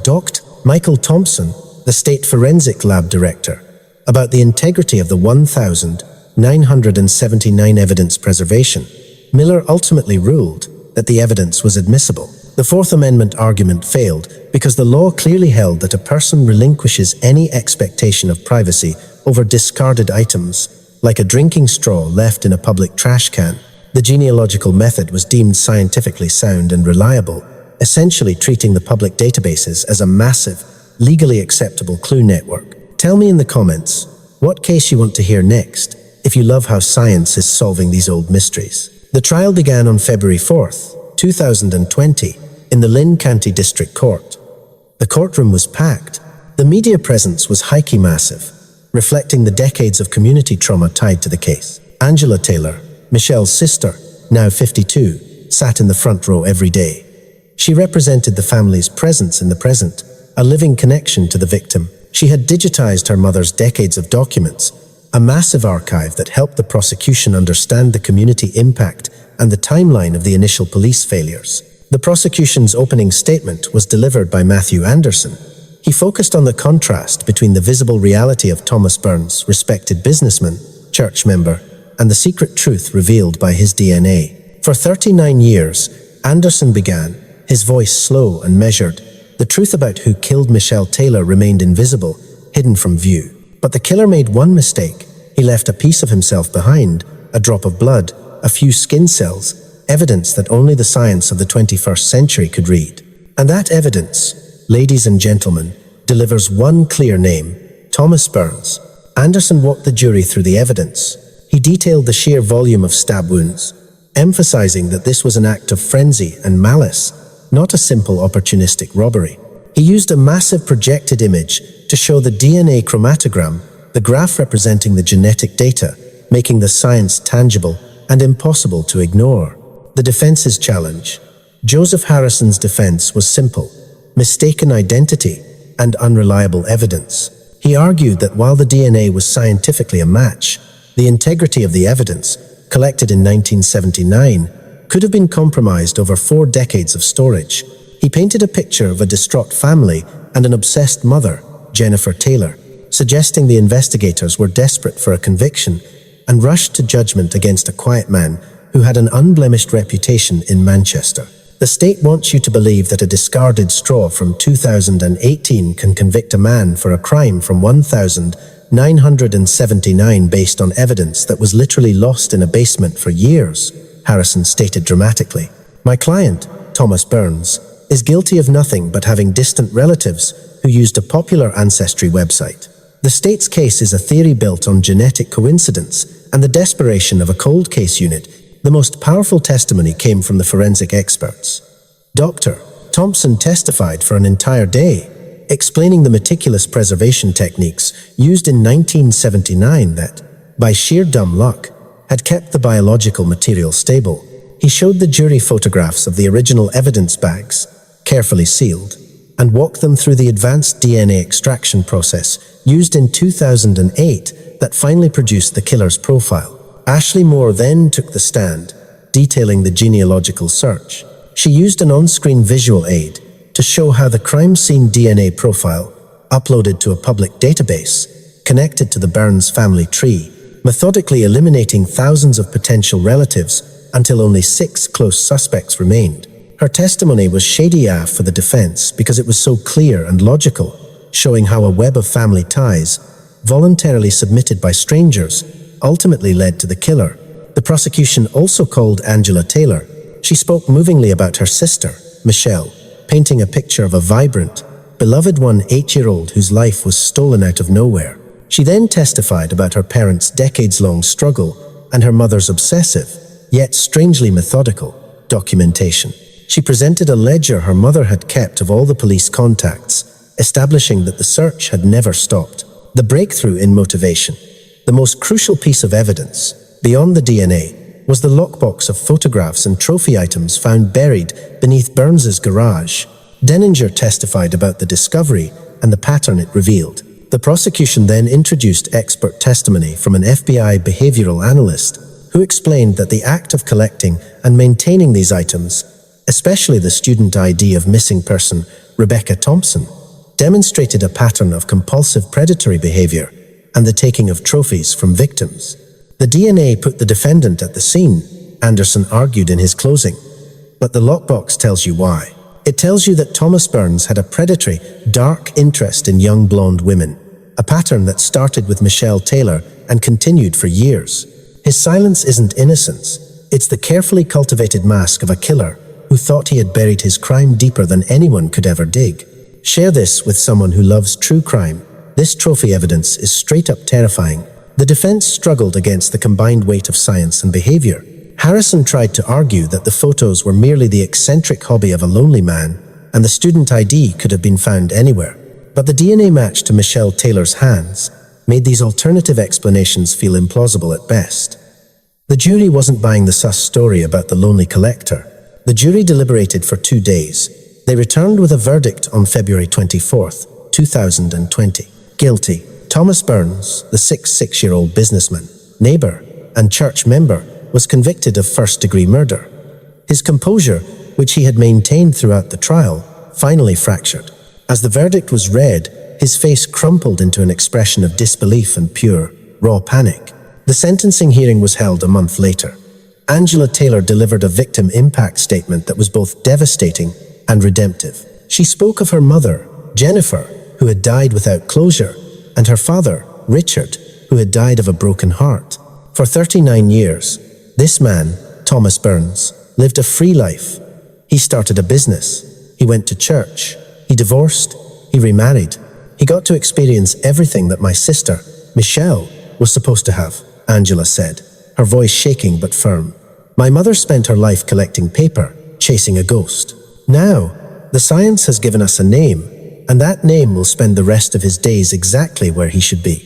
Michael Thompson, the state forensic lab director, about the integrity of the 1,979 evidence preservation. Miller ultimately ruled that the evidence was admissible. The Fourth Amendment argument failed because the law clearly held that a person relinquishes any expectation of privacy over discarded items, like a drinking straw left in a public trash can. The genealogical method was deemed scientifically sound and reliable, essentially treating the public databases as a massive, legally acceptable clue network. Tell me in the comments what case you want to hear next, if you love how science is solving these old mysteries. The trial began on February 4th, 2020, in the Lynn County District Court. The courtroom was packed. The media presence was highly massive, reflecting the decades of community trauma tied to the case. Angela Taylor, Michelle's sister, now 52, sat in the front row every day. She represented the family's presence in the present, a living connection to the victim. She had digitized her mother's decades of documents, a massive archive that helped the prosecution understand the community impact and the timeline of the initial police failures. The prosecution's opening statement was delivered by Matthew Anderson. He focused on the contrast between the visible reality of Thomas Burns, respected businessman, church member, and the secret truth revealed by his DNA. For 39 years, Anderson began, his voice slow and measured. The truth about who killed Michelle Taylor remained invisible, hidden from view. But the killer made one mistake. He left a piece of himself behind, a drop of blood, a few skin cells, evidence that only the science of the 21st century could read. And that evidence, ladies and gentlemen, delivers one clear name: Thomas Burns. Anderson walked the jury through the evidence. He detailed the sheer volume of stab wounds, emphasizing that this was an act of frenzy and malice, not a simple opportunistic robbery. He used a massive projected image to show the DNA chromatogram, the graph representing the genetic data, making the science tangible and impossible to ignore. The defense's challenge. Joseph Harrison's defense was simple: mistaken identity and unreliable evidence. He argued that while the DNA was scientifically a match, the integrity of the evidence, collected in 1979, could have been compromised over 4 decades of storage. He painted a picture of a distraught family and an obsessed mother, Jennifer Taylor, suggesting the investigators were desperate for a conviction and rushed to judgment against a quiet man who had an unblemished reputation in Manchester. The state wants you to believe that a discarded straw from 2018 can convict a man for a crime from 1979 based on evidence that was literally lost in a basement for years, Harrison stated dramatically. My client, Thomas Burns, is guilty of nothing but having distant relatives who used a popular ancestry website. The state's case is a theory built on genetic coincidence and the desperation of a cold case unit. The most powerful testimony came from the forensic experts. Dr. Thompson testified for an entire day, explaining the meticulous preservation techniques used in 1979 that, by sheer dumb luck, had kept the biological material stable. He showed the jury photographs of the original evidence bags, carefully sealed, and walked them through the advanced DNA extraction process used in 2008 that finally produced the killer's profile. Ashley Moore then took the stand, detailing the genealogical search. She used an on-screen visual aid to show how the crime scene DNA profile, uploaded to a public database, connected to the Burns family tree, methodically eliminating thousands of potential relatives until only 6 close suspects remained. Her testimony was shady AF for the defense because it was so clear and logical, showing how a web of family ties, voluntarily submitted by strangers, ultimately led to the killer. The prosecution also called Angela Taylor. She spoke movingly about her sister, Michelle, painting a picture of a vibrant, beloved 8-year-old whose life was stolen out of nowhere. She then testified about her parents' decades-long struggle and her mother's obsessive, yet strangely methodical, documentation. She presented a ledger her mother had kept of all the police contacts, establishing that the search had never stopped. The breakthrough in motivation. The most crucial piece of evidence, beyond the DNA, was the lockbox of photographs and trophy items found buried beneath Burns's garage. Denninger testified about the discovery and the pattern it revealed. The prosecution then introduced expert testimony from an FBI behavioral analyst who explained that the act of collecting and maintaining these items, especially the student ID of missing person Rebecca Thompson, demonstrated a pattern of compulsive predatory behavior and the taking of trophies from victims. The DNA put the defendant at the scene, Anderson argued in his closing. But the lockbox tells you why. It tells you that Thomas Burns had a predatory, dark interest in young blonde women, a pattern that started with Michelle Taylor and continued for years. His silence isn't innocence, It's the carefully cultivated mask of a killer who thought he had buried his crime deeper than anyone could ever dig. Share this with someone who loves true crime. This trophy evidence is straight up terrifying. The defense struggled against the combined weight of science and behavior. Harrison tried to argue that the photos were merely the eccentric hobby of a lonely man, and the student ID could have been found anywhere. But the DNA match to Michelle Taylor's hands made these alternative explanations feel implausible at best. The jury wasn't buying the sus story about the lonely collector. The jury deliberated for 2 days. They returned with a verdict on February 24th, 2020. Guilty. Thomas Burns, the 66-year-old businessman, neighbor, and church member, was convicted of first-degree murder. His composure, which he had maintained throughout the trial, finally fractured. As the verdict was read, his face crumpled into an expression of disbelief and pure, raw panic. The sentencing hearing was held a month later. Angela Taylor delivered a victim impact statement that was both devastating and redemptive. She spoke of her mother, Jennifer, who had died without closure, and her father, Richard, who had died of a broken heart. For 39 years, this man, Thomas Burns, lived a free life. He started a business. He went to church. He divorced. He remarried. He got to experience everything that my sister, Michelle, was supposed to have, Angela said, her voice shaking but firm. My mother spent her life collecting paper, chasing a ghost. Now, the science has given us a name, and that name will spend the rest of his days exactly where he should be.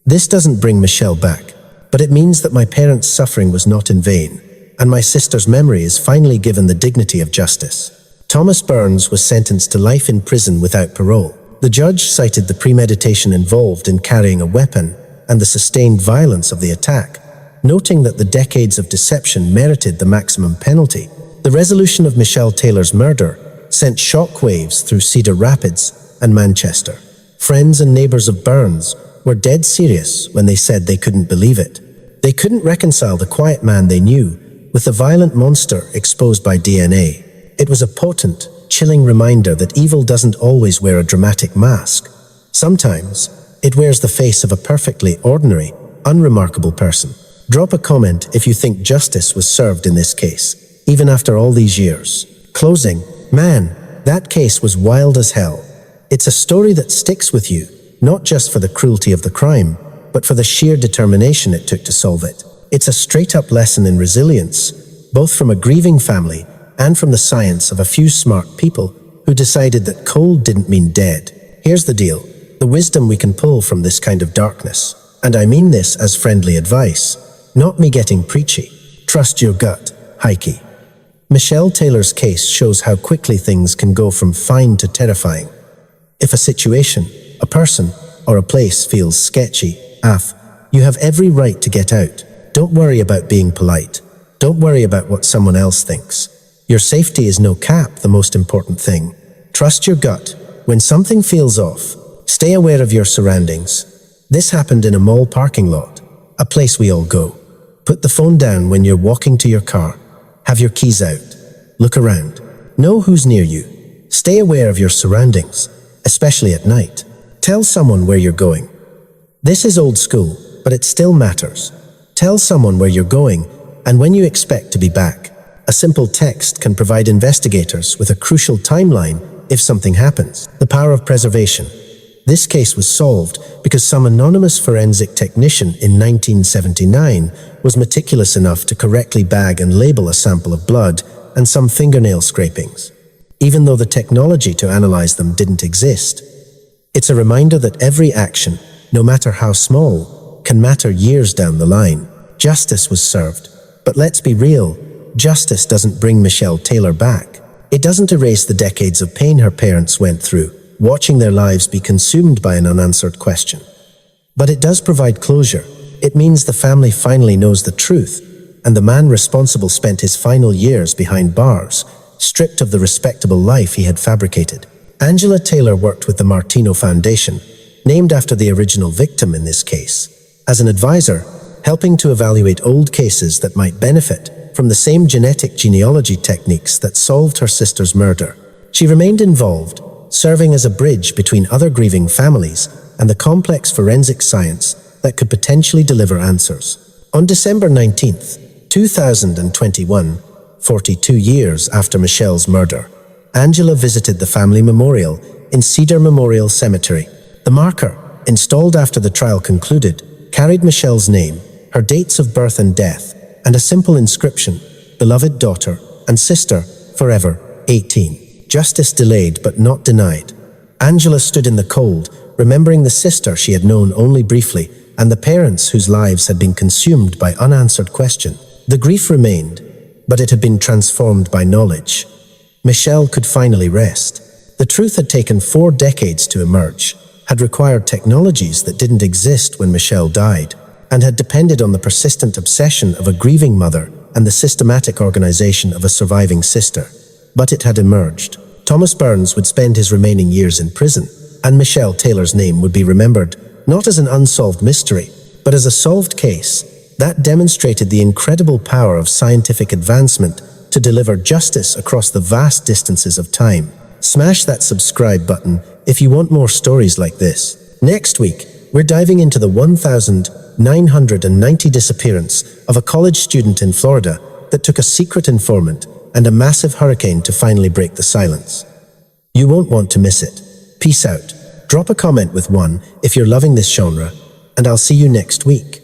This doesn't bring Michelle back, but it means that my parents' suffering was not in vain, and my sister's memory is finally given the dignity of justice. Thomas Burns was sentenced to life in prison without parole. The judge cited the premeditation involved in carrying a weapon and the sustained violence of the attack, noting that the decades of deception merited the maximum penalty. The resolution of Michelle Taylor's murder sent shockwaves through Cedar Rapids and Manchester. Friends and neighbors of Burns were dead serious when they said they couldn't believe it. They couldn't reconcile the quiet man they knew with the violent monster exposed by DNA. It was a potent, chilling reminder that evil doesn't always wear a dramatic mask. Sometimes, it wears the face of a perfectly ordinary, unremarkable person. Drop a comment if you think justice was served in this case, even after all these years. Closing. Man, that case was wild as hell. It's a story that sticks with you, not just for the cruelty of the crime, but for the sheer determination it took to solve it. It's a straight-up lesson in resilience, both from a grieving family and from the science of a few smart people who decided that cold didn't mean dead. Here's the deal. The wisdom we can pull from this kind of darkness, and I mean this as friendly advice, not me getting preachy. Trust your gut. Heike. Michelle Taylor's case shows how quickly things can go from fine to terrifying. If a situation, a person, or a place feels sketchy, you have every right to get out. Don't worry about being polite. Don't worry about what someone else thinks. Your safety is no cap the most important thing. Trust your gut. When something feels off, stay aware of your surroundings. This happened in a mall parking lot, a place we all go. Put the phone down when you're walking to your car. Have your keys out. Look around. Know who's near you. Stay aware of your surroundings, especially at night. Tell someone where you're going. This is old school, but it still matters. Tell someone where you're going and when you expect to be back. A simple text can provide investigators with a crucial timeline if something happens. The power of preservation. This case was solved because some anonymous forensic technician in 1979 was meticulous enough to correctly bag and label a sample of blood and some fingernail scrapings, even though the technology to analyze them didn't exist. It's a reminder that every action, no matter how small, can matter years down the line. Justice was served, but let's be real, justice doesn't bring Michelle Taylor back. It doesn't erase the decades of pain her parents went through, watching their lives be consumed by an unanswered question. But it does provide closure. It means the family finally knows the truth, and the man responsible spent his final years behind bars, stripped of the respectable life he had fabricated. Angela Taylor worked with the Martino Foundation, named after the original victim in this case, as an advisor, helping to evaluate old cases that might benefit from the same genetic genealogy techniques that solved her sister's murder. She remained involved, serving as a bridge between other grieving families and the complex forensic science that could potentially deliver answers. On December 19th, 2021, 42 years after Michelle's murder, Angela visited the family memorial in Cedar Memorial Cemetery. The marker, installed after the trial concluded, carried Michelle's name, her dates of birth and death, and a simple inscription, "Beloved daughter and sister, forever, 18. Justice delayed but not denied." Angela stood in the cold, remembering the sister she had known only briefly and the parents whose lives had been consumed by unanswered questions. The grief remained, but it had been transformed by knowledge. Michelle could finally rest. The truth had taken 4 decades to emerge, had required technologies that didn't exist when Michelle died, and had depended on the persistent obsession of a grieving mother and the systematic organization of a surviving sister. But it had emerged. Thomas Burns would spend his remaining years in prison, and Michelle Taylor's name would be remembered not as an unsolved mystery, but as a solved case that demonstrated the incredible power of scientific advancement to deliver justice across the vast distances of time. Smash that subscribe button if you want more stories like this. Next week, we're diving into the 1,990 disappearance of a college student in Florida that took a secret informant and a massive hurricane to finally break the silence. You won't want to miss it. Peace out. Drop a comment with 1 if you're loving this genre, and I'll see you next week.